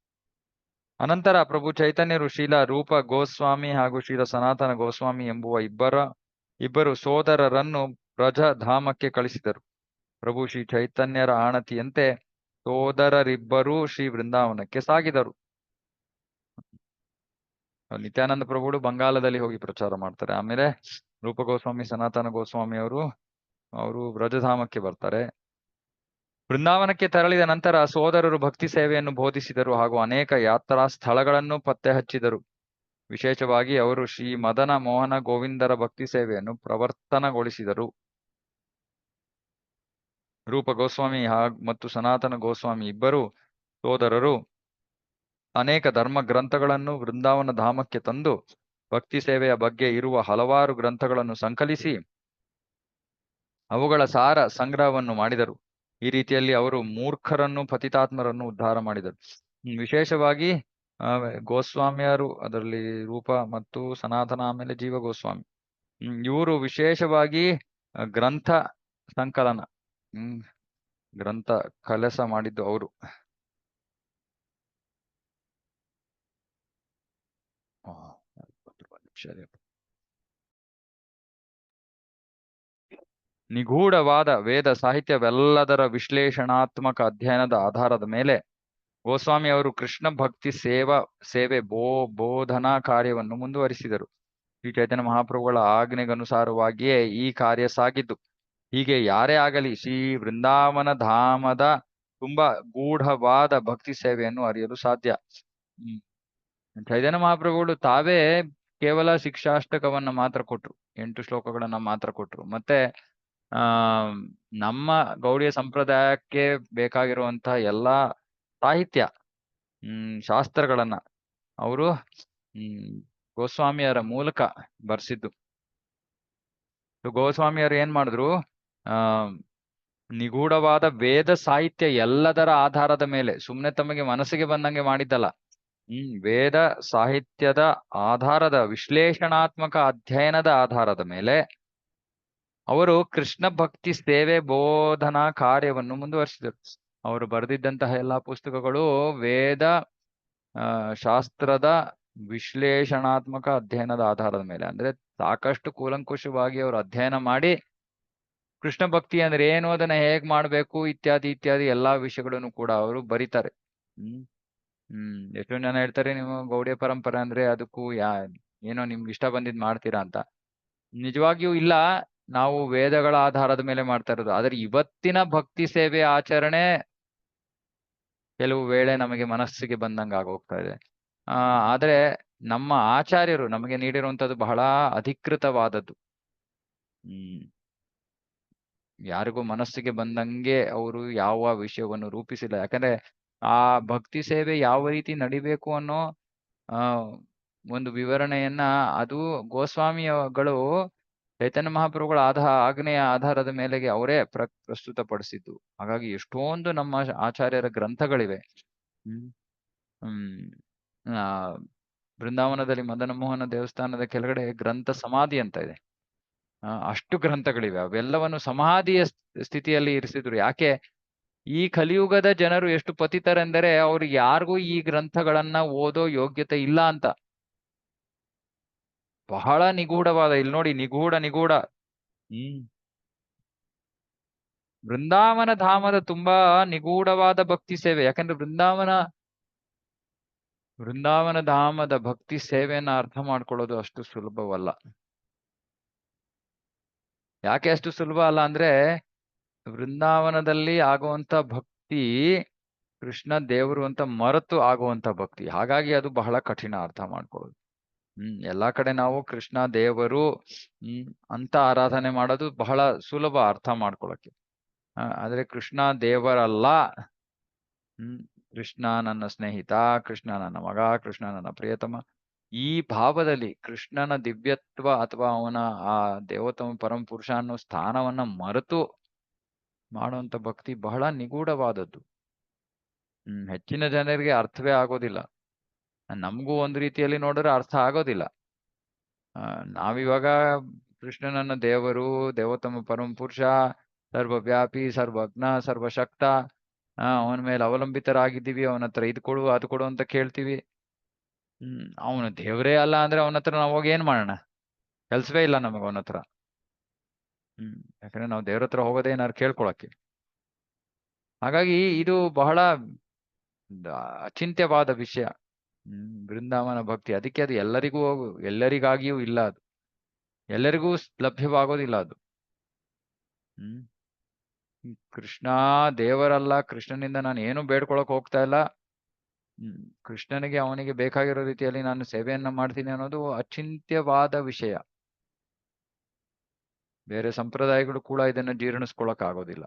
ಅನಂತರ ಪ್ರಭು ಚೈತನ್ಯರು ಶ್ರೀಲ ರೂಪ ಗೋಸ್ವಾಮಿ ಹಾಗೂ ಶ್ರೀಲ ಸನಾತನ ಗೋಸ್ವಾಮಿ ಎಂಬುವ ಇಬ್ಬರು ಸೋದರರನ್ನು ಬ್ರಜಧಾಮಕ್ಕೆ ಕಳಿಸಿದರು. ಪ್ರಭು ಶ್ರೀ ಚೈತನ್ಯರ ಆಣತಿಯಂತೆ ಸೋದರರಿಬ್ಬರೂ ಶ್ರೀ ವೃಂದಾವನಕ್ಕೆ ಸಾಗಿದರು. ನಿತ್ಯಾನಂದ ಪ್ರಭುಗಳು ಬಂಗಾಲದಲ್ಲಿ ಹೋಗಿ ಪ್ರಚಾರ ಮಾಡ್ತಾರೆ. ಆಮೇಲೆ ರೂಪ ಗೋಸ್ವಾಮಿ ಸನಾತನ ಗೋಸ್ವಾಮಿ ಅವರು ಬ್ರಜಧಾಮಕ್ಕೆ ಬರ್ತಾರೆ. ಬೃಂದಾವನಕ್ಕೆ ತೆರಳಿದ ನಂತರ ಸೋದರರು ಭಕ್ತಿ ಸೇವೆಯನ್ನು ಬೋಧಿಸಿದರು ಹಾಗೂ ಅನೇಕ ಯಾತ್ರಾ ಸ್ಥಳಗಳನ್ನು ಪತ್ತೆ ಹಚ್ಚಿದರು. ವಿಶೇಷವಾಗಿ ಅವರು ಶ್ರೀ ಮದನ ಮೋಹನ ಗೋವಿಂದರ ಭಕ್ತಿ ಸೇವೆಯನ್ನು ಪ್ರವರ್ತನಗೊಳಿಸಿದರು. ರೂಪ ಗೋಸ್ವಾಮಿ ಮತ್ತು ಸನಾತನ ಗೋಸ್ವಾಮಿ ಇಬ್ಬರು ಸೋದರರು ಅನೇಕ ಧರ್ಮ ಗ್ರಂಥಗಳನ್ನು ವೃಂದಾವನ ಧಾಮಕ್ಕೆ ತಂದು ಭಕ್ತಿ ಸೇವೆಯ ಬಗ್ಗೆ ಇರುವ ಹಲವಾರು ಗ್ರಂಥಗಳನ್ನು ಸಂಕಲಿಸಿ ಅವುಗಳ ಸಾರ ಸಂಗ್ರಹವನ್ನು ಮಾಡಿದರು. ಈ ರೀತಿಯಲ್ಲಿ ಅವರು ಮೂರ್ಖರನ್ನು ಪತಿತಾತ್ಮರನ್ನು ಉದ್ಧಾರ ಮಾಡಿದರು. ವಿಶೇಷವಾಗಿ ಗೋಸ್ವಾಮಿಯರು, ಅದರಲ್ಲಿ ರೂಪ ಮತ್ತು ಸನಾತನ, ಆಮೇಲೆ ಜೀವ ಗೋಸ್ವಾಮಿ, ಇವರು ವಿಶೇಷವಾಗಿ ಗ್ರಂಥ ಸಂಕಲನ ಗ್ರಂಥ ಕೆಲಸ ಮಾಡಿದ್ದು ಅವರು. ನಿಗೂಢವಾದ ವೇದ ಸಾಹಿತ್ಯವೆಲ್ಲದರ ವಿಶ್ಲೇಷಣಾತ್ಮಕ ಅಧ್ಯಯನದ ಆಧಾರದ ಮೇಲೆ ಗೋಸ್ವಾಮಿ ಅವರು ಕೃಷ್ಣ ಭಕ್ತಿ ಸೇವೆ ಬೋಧನಾ ಕಾರ್ಯವನ್ನು ಮುಂದುವರಿಸಿದರು. ಶ್ರೀ ಚೈತನ್ಯ ಮಹಾಪ್ರಭುಗಳ ಆಜ್ಞೆಗನುಸಾರವಾಗಿಯೇ ಈ ಕಾರ್ಯ ಸಾಗಿದ್ದು. ಹೀಗೆ ಯಾರೇ ಆಗಲಿ ಶ್ರೀ ವೃಂದಾವನ ಧಾಮದ ತುಂಬಾ ಗೂಢವಾದ ಭಕ್ತಿ ಸೇವೆಯನ್ನು ಅರಿಯಲು ಸಾಧ್ಯ. ಚೈತನ್ಯ ಮಹಾಪ್ರಭುಗಳು ತಾವೇ ಕೇವಲ ಶಿಕ್ಷಾಷ್ಟಕವನ್ನ ಮಾತ್ರ ಕೊಟ್ರು, 8 ಶ್ಲೋಕಗಳನ್ನ ಮಾತ್ರ ಕೊಟ್ರು. ಮತ್ತೆ ನಮ್ಮ ಗೌಡಿಯ ಸಂಪ್ರದಾಯಕ್ಕೆ ಬೇಕಾಗಿರುವಂತಹ ಎಲ್ಲಾ ಸಾಹಿತ್ಯ ಶಾಸ್ತ್ರಗಳನ್ನ ಅವರು ಗೋಸ್ವಾಮಿಯರ ಮೂಲಕ ಬರ್ಸಿದ್ದು. ಗೋಸ್ವಾಮಿಯರು ಏನ್ ಮಾಡಿದ್ರು, ನಿಗೂಢವಾದ ವೇದ ಸಾಹಿತ್ಯ ಎಲ್ಲದರ ಆಧಾರದ ಮೇಲೆ, ಸುಮ್ನೆ ತಮಗೆ ಮನಸ್ಸಿಗೆ ಬಂದಂಗೆ ಮಾಡಿದ್ದಲ್ಲ, ವೇದ ಸಾಹಿತ್ಯದ ಆಧಾರದ ವಿಶ್ಲೇಷಣಾತ್ಮಕ ಅಧ್ಯಯನದ ಆಧಾರದ ಮೇಲೆ ಅವರು ಕೃಷ್ಣ ಭಕ್ತಿ ಸೇವೆ ಬೋಧನಾ ಕಾರ್ಯವನ್ನು ಮುಂದುವರಿಸಿದರು. ಅವರು ಬರೆದಿದ್ದಂತಹ ಎಲ್ಲಾ ಪುಸ್ತಕಗಳು ವೇದ ಶಾಸ್ತ್ರದ ವಿಶ್ಲೇಷಣಾತ್ಮಕ ಅಧ್ಯಯನದ ಆಧಾರದ ಮೇಲೆ, ಅಂದ್ರೆ ಸಾಕಷ್ಟು ಕೂಲಂಕುಷವಾಗಿ ಅವರು ಅಧ್ಯಯನ ಮಾಡಿ ಕೃಷ್ಣ ಭಕ್ತಿ ಅಂದ್ರೆ ಏನು, ಅದನ್ನ ಹೇಗ್ ಮಾಡ್ಬೇಕು ಇತ್ಯಾದಿ ಎಲ್ಲಾ ವಿಷಯಗಳನ್ನು ಕೂಡ ಅವರು ಬರೀತಾರೆ. ಎಷ್ಟೊಂದು ಜನ ಹೇಳ್ತಾರೆ, ನೀವು ಗೌಡಿಯ ಪರಂಪರೆ ಅಂದ್ರೆ ಅದಕ್ಕೂ ಏನೋ ನಿಮ್ಗೆ ಇಷ್ಟ ಬಂದಿದ್ ಮಾಡ್ತೀರಾ ಅಂತ. ನಿಜವಾಗಿಯೂ ಇಲ್ಲ, ನಾವು ವೇದಗಳ ಆಧಾರದ ಮೇಲೆ ಮಾಡ್ತಾ ಇರೋದು. ಆದ್ರೆ ಇವತ್ತಿನ ಭಕ್ತಿ ಸೇವೆ ಆಚರಣೆ ಕೆಲವು ವೇಳೆ ನಮಗೆ ಮನಸ್ಸಿಗೆ ಬಂದಂಗ ಆಗೋಗ್ತಾ ಇದೆ. ಆದ್ರೆ ನಮ್ಮ ಆಚಾರ್ಯರು ನಮಗೆ ನೀಡಿರುವಂತದ್ದು ಬಹಳ ಅಧಿಕೃತವಾದದ್ದು. ಯಾರಿಗೂ ಮನಸ್ಸಿಗೆ ಬಂದಂಗೆ ಅವರು ಯಾವ ವಿಷಯವನ್ನು ರೂಪಿಸಿಲ್ಲ. ಯಾಕಂದ್ರೆ ಆ ಭಕ್ತಿ ಸೇವೆ ಯಾವ ರೀತಿ ನಡಿಬೇಕು ಅನ್ನೋ ಒಂದು ವಿವರಣೆಯನ್ನ ಅದು ಗೋಸ್ವಾಮಿಗಳು ಚೈತನ್ಯ ಮಹಾಪ್ರಭುಗಳ ಆಜ್ಞೆಯ ಆಧಾರದ ಮೇಲೆಗೆ ಅವರೇ ಪ್ರಸ್ತುತಪಡಿಸಿದ್ದು. ಹಾಗಾಗಿ ಎಷ್ಟೊಂದು ನಮ್ಮ ಆಚಾರ್ಯರ ಗ್ರಂಥಗಳಿವೆ. ಬೃಂದಾವನದಲ್ಲಿ ಮದನ ಮೋಹನ ದೇವಸ್ಥಾನದ ಕೆಳಗಡೆ ಗ್ರಂಥ ಸಮಾಧಿ ಅಂತ ಇದೆ. ಅಷ್ಟು ಗ್ರಂಥಗಳಿವೆ. ಅವೆಲ್ಲವನ್ನು ಸಮಾಧಿಯ ಸ್ಥಿತಿಯಲ್ಲಿ ಇರಿಸಿದ್ರು. ಯಾಕೆ? ಈ ಕಲಿಯುಗದ ಜನರು ಎಷ್ಟು ಪತಿತರೆಂದರೆ ಅವ್ರಿಗೆ ಯಾರಿಗೂ ಈ ಗ್ರಂಥಗಳನ್ನ ಓದೋ ಯೋಗ್ಯತೆ ಇಲ್ಲ ಅಂತ. ಬಹಳ ನಿಗೂಢವಾದ, ಇಲ್ಲಿ ನೋಡಿ, ನಿಗೂಢ ಬೃಂದಾವನ ಧಾಮದ ತುಂಬಾ ನಿಗೂಢವಾದ ಭಕ್ತಿ ಸೇವೆ. ಯಾಕಂದ್ರೆ ಬೃಂದಾವನ ಧಾಮದ ಭಕ್ತಿ ಸೇವೆಯನ್ನ ಅರ್ಥ ಮಾಡ್ಕೊಳ್ಳೋದು ಅಷ್ಟು ಸುಲಭವಲ್ಲ. ಯಾಕೆ ಅಷ್ಟು ಸುಲಭ ಅಲ್ಲ ಅಂದ್ರೆ, ವೃಂದಾವನದಲ್ಲಿ ಆಗುವಂತ ಭಕ್ತಿ ಕೃಷ್ಣ ದೇವರು ಅಂತ ಮರೆತು ಆಗುವಂತ ಭಕ್ತಿ. ಹಾಗಾಗಿ ಅದು ಬಹಳ ಕಠಿಣ ಅರ್ಥ ಮಾಡ್ಕೊಳ್ಳೋದು. ಎಲ್ಲಾ ಕಡೆ ನಾವು ಕೃಷ್ಣ ದೇವರು ಅಂತ ಆರಾಧನೆ ಮಾಡೋದು ಬಹಳ ಸುಲಭ ಅರ್ಥ ಮಾಡ್ಕೊಳಕ್ಕೆ. ಆದ್ರೆ ಕೃಷ್ಣ ದೇವರಲ್ಲ, ಕೃಷ್ಣ ನನ್ನ ಸ್ನೇಹಿತ, ಕೃಷ್ಣ ನನ್ನ ಮಗ, ಕೃಷ್ಣ ನನ್ನ ಪ್ರಿಯತಮ, ಈ ಭಾವದಲ್ಲಿ ಕೃಷ್ಣನ ದಿವ್ಯತ್ವ ಅಥವಾ ಅವನ ಆ ದೇವೋತ್ತಮ ಪರಮ ಪುರುಷ ಅನ್ನೋ ಸ್ಥಾನವನ್ನ ಮರೆತು ಮಾಡುವಂತ ಭಕ್ತಿ ಬಹಳ ನಿಗೂಢವಾದದ್ದು. ಹೆಚ್ಚಿನ ಜನರಿಗೆ ಅರ್ಥವೇ ಆಗೋದಿಲ್ಲ. ನಮಗೂ ಒಂದು ರೀತಿಯಲ್ಲಿ ನೋಡಿದ್ರೆ ಅರ್ಥ ಆಗೋದಿಲ್ಲ. ನಾವಿವಾಗ ಕೃಷ್ಣನನ್ನ ದೇವರು, ದೇವೋತ್ತಮ ಪರಮ ಪುರುಷ, ಸರ್ವವ್ಯಾಪಿ, ಸರ್ವಜ್ಞ, ಸರ್ವಶಕ್ತ, ಅವನ ಮೇಲೆ ಅವಲಂಬಿತರಾಗಿದ್ದೀವಿ, ಅವನ ಹತ್ರ ಇದು ಕೊಡು ಅದು ಕೊಡು ಅಂತ ಕೇಳ್ತೀವಿ. ಅವನು ದೇವರೇ ಅಲ್ಲ ಅಂದ್ರೆ ಅವನ ಹತ್ರ ನಾವು ಹೋಗಿ ಏನ್ ಮಾಡೋಣ? ಕೆಲ್ಸವೇ ಇಲ್ಲ ನಮಗೆ ಅವನ ಹತ್ರ. ಯಾಕಂದ್ರೆ ನಾವು ದೇವ್ರ ಹತ್ರ ಹೋಗೋದೇ ಏನಾದ್ರು ಕೇಳ್ಕೊಳಕ್ಕೆ. ಹಾಗಾಗಿ ಇದು ಬಹಳ ಅಚಿಂತ್ಯವಾದ ವಿಷಯ. ಬೃಂದಾವನ ಭಕ್ತಿ. ಅದಕ್ಕೆ ಅದು ಎಲ್ಲರಿಗಾಗಿಯೂ ಇಲ್ಲ. ಅದು ಎಲ್ಲರಿಗೂ ಲಭ್ಯವಾಗೋದಿಲ್ಲ ಅದು. ಕೃಷ್ಣ ದೇವರಲ್ಲ, ಕೃಷ್ಣನಿಂದ ನಾನು ಏನು ಬೇಡ್ಕೊಳಕ್ ಹೋಗ್ತಾ ಇಲ್ಲ. ಕೃಷ್ಣನಿಗೆ ಅವನಿಗೆ ಬೇಕಾಗಿರೋ ರೀತಿಯಲ್ಲಿ ನಾನು ಸೇವೆಯನ್ನ ಮಾಡ್ತೀನಿ ಅನ್ನೋದು ಅಚಿಂತ್ಯವಾದ ವಿಷಯ. ಬೇರೆ ಸಂಪ್ರದಾಯಗಳು ಕೂಡ ಇದನ್ನ ಜೀರ್ಣಿಸ್ಕೊಳಕ್ ಆಗೋದಿಲ್ಲ.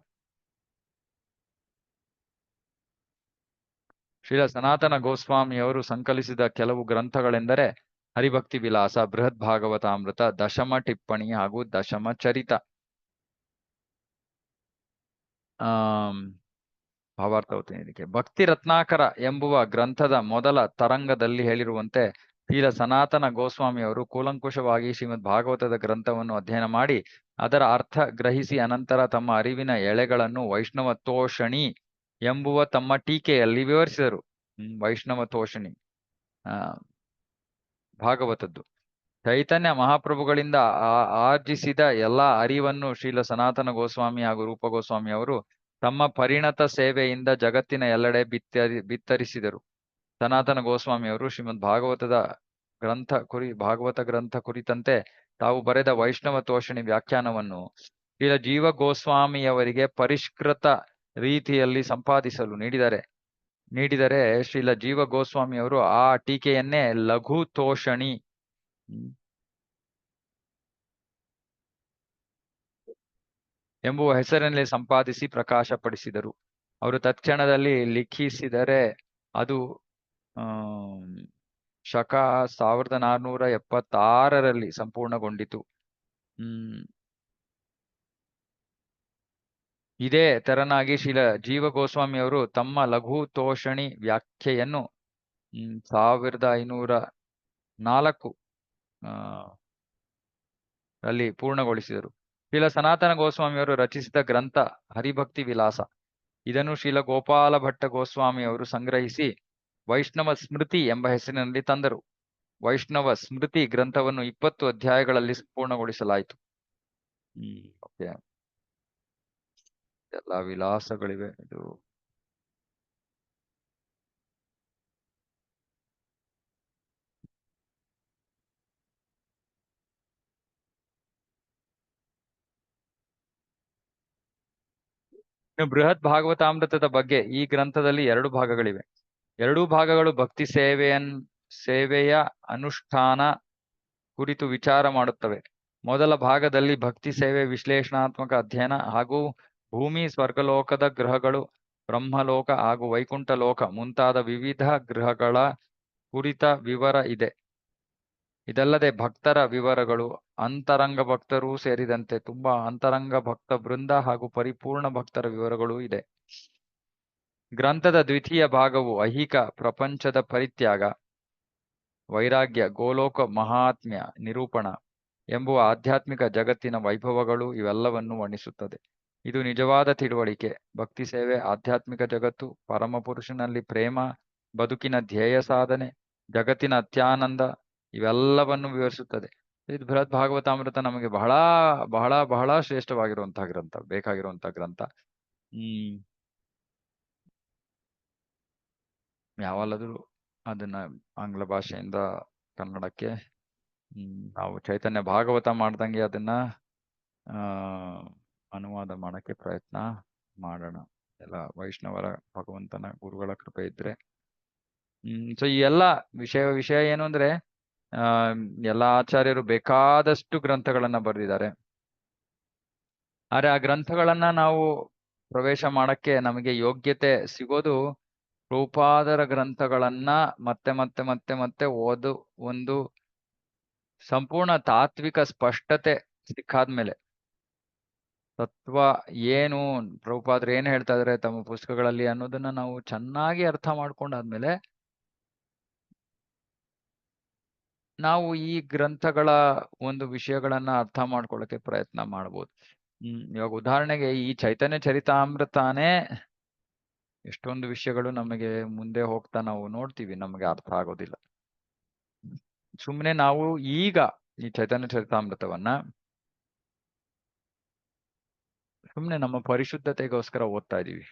ಶ್ರೀಲ ಸನಾತನ ಗೋಸ್ವಾಮಿಯವರು ಸಂಕಲಿಸಿದ ಕೆಲವು ಗ್ರಂಥಗಳೆಂದರೆ ಹರಿಭಕ್ತಿ ವಿಲಾಸ, ಬೃಹತ್ ಭಾಗವತಾಮೃತ, ದಶಮ ಟಿಪ್ಪಣಿ ಹಾಗೂ ದಶಮ ಚರಿತ. ಭಾವಾರ್ಥ ಓದ್ತೀನಿ ಇದಕ್ಕೆ. ಭಕ್ತಿ ರತ್ನಾಕರ ಎಂಬುವ ಗ್ರಂಥದ ಮೊದಲ ತರಂಗದಲ್ಲಿ ಹೇಳಿರುವಂತೆ ಶ್ರೀಲ ಸನಾತನ ಗೋಸ್ವಾಮಿಯವರು ಕೂಲಂಕುಷವಾಗಿ ಶ್ರೀಮದ್ ಭಾಗವತದ ಗ್ರಂಥವನ್ನು ಅಧ್ಯಯನ ಮಾಡಿ ಅದರ ಅರ್ಥ ಗ್ರಹಿಸಿ ಅನಂತರ ತಮ್ಮ ಅರಿವಿನ ಎಳೆಗಳನ್ನು ವೈಷ್ಣವ ತೋಷಣಿ ಎಂಬುವ ತಮ್ಮ ಟೀಕೆಯಲ್ಲಿ ವಿವರಿಸಿದರು. ವೈಷ್ಣವ ತೋಷಣಿ ಭಾಗವತದ್ದು. ಚೈತನ್ಯ ಮಹಾಪ್ರಭುಗಳಿಂದ ಆರ್ಜಿಸಿದ ಎಲ್ಲಾ ಅರಿವನ್ನು ಶ್ರೀಲ ಸನಾತನ ಗೋಸ್ವಾಮಿ ಹಾಗೂ ರೂಪ ಗೋಸ್ವಾಮಿ ಅವರು ತಮ್ಮ ಪರಿಣತ ಸೇವೆಯಿಂದ ಜಗತ್ತಿನ ಎಲ್ಲೆಡೆ ಬಿತ್ತರಿಸಿದರು. ಸನಾತನ ಗೋಸ್ವಾಮಿ ಅವರು ಶ್ರೀಮದ್ ಭಾಗವತ ಗ್ರಂಥ ಕುರಿತಂತೆ ತಾವು ಬರೆದ ವೈಷ್ಣವ ತೋಷಣಿ ವ್ಯಾಖ್ಯಾನವನ್ನು ಶ್ರೀಲ ಜೀವ ಗೋಸ್ವಾಮಿಯವರಿಗೆ ಪರಿಷ್ಕೃತ ರೀತಿಯಲ್ಲಿ ಸಂಪಾದಿಸಲು ನೀಡಿದರೆ ಶ್ರೀಲ ಜೀವ ಗೋಸ್ವಾಮಿಯವರು ಆ ಟೀಕೆಯನ್ನೇ ಲಘು ತೋಷಣಿ ಎಂಬುವ ಹೆಸರಿನಲ್ಲಿ ಸಂಪಾದಿಸಿ ಪ್ರಕಾಶಪಡಿಸಿದರು. ಅವರು ತತ್ಕ್ಷಣದಲ್ಲಿ ಲಿಖಿಸಿದರೆ ಅದು ಶಕ 1476ರಲ್ಲಿ ಸಂಪೂರ್ಣಗೊಂಡಿತು. ಇದೇ ತೆರನಾಗಿ ಶ್ರೀಲ ಜೀವ ಗೋಸ್ವಾಮಿಯವರು ತಮ್ಮ ಲಘು ತೋಷಣಿ ವ್ಯಾಖ್ಯೆಯನ್ನು 1504 ರಲ್ಲಿ ಪೂರ್ಣಗೊಳಿಸಿದರು. ಶ್ರೀಲ ಸನಾತನ ಗೋಸ್ವಾಮಿಯವರು ರಚಿಸಿದ ಗ್ರಂಥ ಹರಿಭಕ್ತಿ ವಿಲಾಸ. ಇದನ್ನು ಶ್ರೀಲ ಗೋಪಾಲ ಭಟ್ಟ ಗೋಸ್ವಾಮಿಯವರು ಸಂಗ್ರಹಿಸಿ ವೈಷ್ಣವ ಸ್ಮೃತಿ ಎಂಬ ಹೆಸರಿನಲ್ಲಿ ತಂದರು. ವೈಷ್ಣವ ಸ್ಮೃತಿ ಗ್ರಂಥವನ್ನು 20 ಅಧ್ಯಾಯಗಳಲ್ಲಿ ಪೂರ್ಣಗೊಳಿಸಲಾಯಿತು. ಎಲ್ಲ ವಿಲಾಸಗಳಿವೆ. ಇದು ಬೃಹತ್ ಭಾಗವತಾಮೃತದ ಬಗ್ಗೆ ಈ ಗ್ರಂಥದಲ್ಲಿ 2 ಭಾಗಗಳಿವೆ. 2 ಭಾಗಗಳು ಭಕ್ತಿ ಸೇವೆಯ ಅನುಷ್ಠಾನ ಕುರಿತು ವಿಚಾರ ಮಾಡುತ್ತವೆ. ಮೊದಲ ಭಾಗದಲ್ಲಿ ಭಕ್ತಿ ಸೇವೆ ವಿಶ್ಲೇಷಣಾತ್ಮಕ ಅಧ್ಯಯನ ಹಾಗೂ ಭೂಮಿ, ಸ್ವರ್ಗಲೋಕದ ಗ್ರಹಗಳು, ಬ್ರಹ್ಮಲೋಕ ಹಾಗೂ ವೈಕುಂಠ ಲೋಕ ಮುಂತಾದ ವಿವಿಧ ಗ್ರಹಗಳ ಕುರಿತ ವಿವರ ಇದೆ. ಇದಲ್ಲದೆ ಭಕ್ತರ ವಿವರಗಳು, ಅಂತರಂಗ ಭಕ್ತರೂ ಸೇರಿದಂತೆ ತುಂಬಾ ಅಂತರಂಗ ಭಕ್ತ ವೃಂದ ಹಾಗೂ ಪರಿಪೂರ್ಣ ಭಕ್ತರ ವಿವರಗಳೂ ಇದೆ. ಗ್ರಂಥದ ದ್ವಿತೀಯ ಭಾಗವು ಐಹಿಕ ಪ್ರಪಂಚದ ಪರಿತ್ಯಾಗ, ವೈರಾಗ್ಯ, ಗೋಲೋಕ ಮಹಾತ್ಮ್ಯ ನಿರೂಪಣ ಎಂಬುವ ಆಧ್ಯಾತ್ಮಿಕ ಜಗತ್ತಿನ ವೈಭವಗಳು ಇವೆಲ್ಲವನ್ನು ವರ್ಣಿಸುತ್ತದೆ. ಇದು ನಿಜವಾದ ತಿಳುವಳಿಕೆ. ಭಕ್ತಿ ಸೇವೆ, ಆಧ್ಯಾತ್ಮಿಕ ಜಗತ್ತು, ಪರಮಪುರುಷನಲ್ಲಿ ಪ್ರೇಮ, ಬದುಕಿನ ಧ್ಯೇಯ ಸಾಧನೆ, ಜಗತ್ತಿನ ಅತ್ಯಾನಂದ ಇವೆಲ್ಲವನ್ನು ವಿವರಿಸುತ್ತದೆ. ಇದು ಬೃಹತ್ ಭಾಗವತಾಮೃತ ನಮಗೆ ಬಹಳ ಬಹಳ ಬಹಳ ಶ್ರೇಷ್ಠವಾಗಿರುವಂತಹ ಗ್ರಂಥ, ಬೇಕಾಗಿರುವಂತಹ ಗ್ರಂಥ. ಯಾವಲ್ಲಾದ್ರೂ ಅದನ್ನ ಆಂಗ್ಲ ಭಾಷೆಯಿಂದ ಕನ್ನಡಕ್ಕೆ ನಾವು ಚೈತನ್ಯ ಭಾಗವತ ಮಾಡ್ದಂಗೆ ಅದನ್ನ ಅನುವಾದ ಮಾಡಕ್ಕೆ ಪ್ರಯತ್ನ ಮಾಡೋಣ. ಎಲ್ಲ ವೈಷ್ಣವರ ಭಗವಂತನ ಗುರುಗಳ ಕೃಪೆ ಇದ್ರೆ. ಸೊ ಈ ಎಲ್ಲ ವಿಷಯ ಏನು ಅಂದ್ರೆ ಎಲ್ಲ ಆಚಾರ್ಯರು ಬೇಕಾದಷ್ಟು ಗ್ರಂಥಗಳನ್ನ ಬರೆದಿದ್ದಾರೆ. ಆದ್ರೆ ಆ ಗ್ರಂಥಗಳನ್ನ ನಾವು ಪ್ರವೇಶ ಮಾಡಕ್ಕೆ ನಮಗೆ ಯೋಗ್ಯತೆ ಸಿಗೋದು ರೂಪಾದರ ಗ್ರಂಥಗಳನ್ನ ಮತ್ತೆ ಮತ್ತೆ ಮತ್ತೆ ಮತ್ತೆ ಓದು ಒಂದು ಸಂಪೂರ್ಣ ತಾತ್ವಿಕ ಸ್ಪಷ್ಟತೆ ಸಿಕ್ಕಾದ್ಮೇಲೆ, ತತ್ವ ಏನು ಪ್ರಭುಪಾದರು ಏನ್ ಹೇಳ್ತಾ ಇದಾರೆ ತಮ್ಮ ಪುಸ್ತಕಗಳಲ್ಲಿ ಅನ್ನೋದನ್ನ ನಾವು ಚೆನ್ನಾಗಿ ಅರ್ಥ ಮಾಡ್ಕೊಂಡಾದ್ಮೇಲೆ ನಾವು ಈ ಗ್ರಂಥಗಳ ಒಂದು ವಿಷಯಗಳನ್ನ ಅರ್ಥ ಮಾಡ್ಕೊಳ್ಳಕ್ಕೆ ಪ್ರಯತ್ನ ಮಾಡ್ಬೋದು. ಇವಾಗ ಉದಾಹರಣೆಗೆ ಈ ಚೈತನ್ಯ ಚರಿತಾಮೃತಾನೇ ಎಷ್ಟೊಂದು ವಿಷಯಗಳು ನಮಗೆ ಮುಂದೆ ಹೋಗ್ತಾ ನಾವು ನೋಡ್ತೀವಿ, ನಮಗೆ ಅರ್ಥ ಆಗೋದಿಲ್ಲ. ಸುಮ್ಮನೆ ನಾವು ಈಗ ಈ ಚೈತನ್ಯ ಚರಿತಾಮೃತವನ್ನ ಸುಮ್ಮನೆ ನಮ್ಮ ಪರಿಶುದ್ಧತೆಗೋಸ್ಕರ ಓದ್ತಾ ಇದೀವಿ.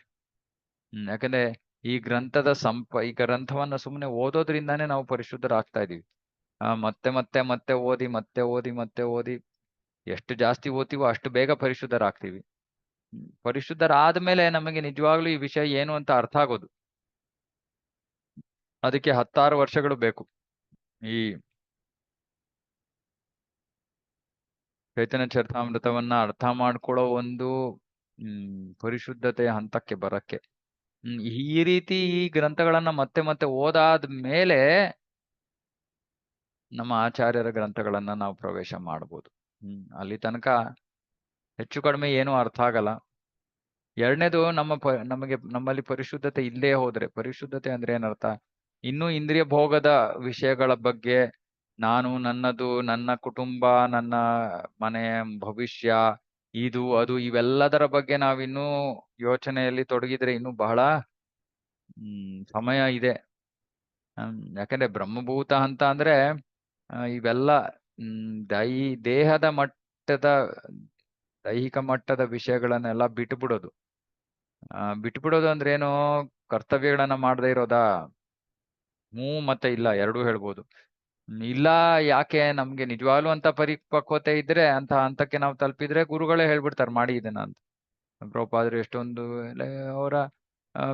ಯಾಕಂದ್ರೆ ಈ ಈ ಗ್ರಂಥವನ್ನ ಸುಮ್ಮನೆ ಓದೋದ್ರಿಂದಾನೇ ನಾವು ಪರಿಶುದ್ಧರಾಗ್ತಾ ಇದೀವಿ. ಮತ್ತೆ ಮತ್ತೆ ಮತ್ತೆ ಓದಿ ಮತ್ತೆ ಓದಿ ಮತ್ತೆ ಓದಿ ಎಷ್ಟು ಜಾಸ್ತಿ ಓದ್ತೀವೋ ಅಷ್ಟು ಬೇಗ ಪರಿಶುದ್ಧರಾಗ್ತೀವಿ. ಪರಿಶುದ್ಧರಾದ್ಮೇಲೆ ನಮಗೆ ನಿಜವಾಗ್ಲೂ ಈ ವಿಷಯ ಏನು ಅಂತ ಅರ್ಥ ಆಗೋದು. ಅದಕ್ಕೆ 16 ವರ್ಷಗಳು ಬೇಕು. ಈ ಚೈತನ್ಯ ಚರಿತಾಮೃತವನ್ನ ಅರ್ಥ ಮಾಡ್ಕೊಳ್ಳೋ ಒಂದು ಪರಿಶುದ್ಧತೆಯ ಹಂತಕ್ಕೆ ಬರಕ್ಕೆ. ಈ ರೀತಿ ಈ ಗ್ರಂಥಗಳನ್ನ ಮತ್ತೆ ಮತ್ತೆ ಓದಾದ ಮೇಲೆ ನಮ್ಮ ಆಚಾರ್ಯರ ಗ್ರಂಥಗಳನ್ನ ನಾವು ಪ್ರವೇಶ ಮಾಡ್ಬೋದು. ಅಲ್ಲಿ ತನಕ ಹೆಚ್ಚು ಕಡಿಮೆ ಏನೂ ಅರ್ಥ ಆಗಲ್ಲ. ಎರಡನೇದು ನಮ್ಮಲ್ಲಿ ಪರಿಶುದ್ಧತೆ ಇಲ್ಲೇ ಹೋದ್ರೆ, ಪರಿಶುದ್ಧತೆ ಅಂದ್ರೆ ಏನರ್ಥ? ಇನ್ನೂ ಇಂದ್ರಿಯ ಭೋಗದ ವಿಷಯಗಳ ಬಗ್ಗೆ ನಾನು, ನನ್ನದು, ನನ್ನ ಕುಟುಂಬ, ನನ್ನ ಮನೆ, ಭವಿಷ್ಯ, ಇದು ಅದು ಇವೆಲ್ಲದರ ಬಗ್ಗೆ ನಾವಿನ್ನೂ ಯೋಚನೆಯಲ್ಲಿ ತೊಡಗಿದ್ರೆ ಇನ್ನೂ ಬಹಳ ಸಮಯ ಇದೆ. ಯಾಕಂದ್ರೆ ಬ್ರಹ್ಮಭೂತ ಅಂತ ಅಂದ್ರೆ ಇವೆಲ್ಲ ದೇಹದ ಮಟ್ಟದ ದೈಹಿಕ ಮಟ್ಟದ ವಿಷಯಗಳನ್ನೆಲ್ಲ ಬಿಟ್ಬಿಡೋದು. ಬಿಟ್ಬಿಡೋದು ಅಂದ್ರೆ ಏನು? ಕರ್ತವ್ಯಗಳನ್ನ ಮಾಡದೇ ಇರೋದಾ? ಮತ್ತೆ ಇಲ್ಲ, ಎರಡೂ ಹೇಳ್ಬೋದು. ಇಲ್ಲ, ಯಾಕೆ? ನಮ್ಗೆ ನಿಜವಾಗ್ಲೂ ಅಂತ ಪರಿಪಕ್ವತೆ ಇದ್ರೆ, ಅಂತ ಹಂತಕ್ಕೆ ನಾವು ತಲುಪಿದ್ರೆ ಗುರುಗಳೇ ಹೇಳ್ಬಿಡ್ತಾರೆ ಮಾಡಿ ಇದನ್ನ ಅಂತ. ಪ್ರಭುಪಾದರು ಎಷ್ಟೊಂದು ಅವರ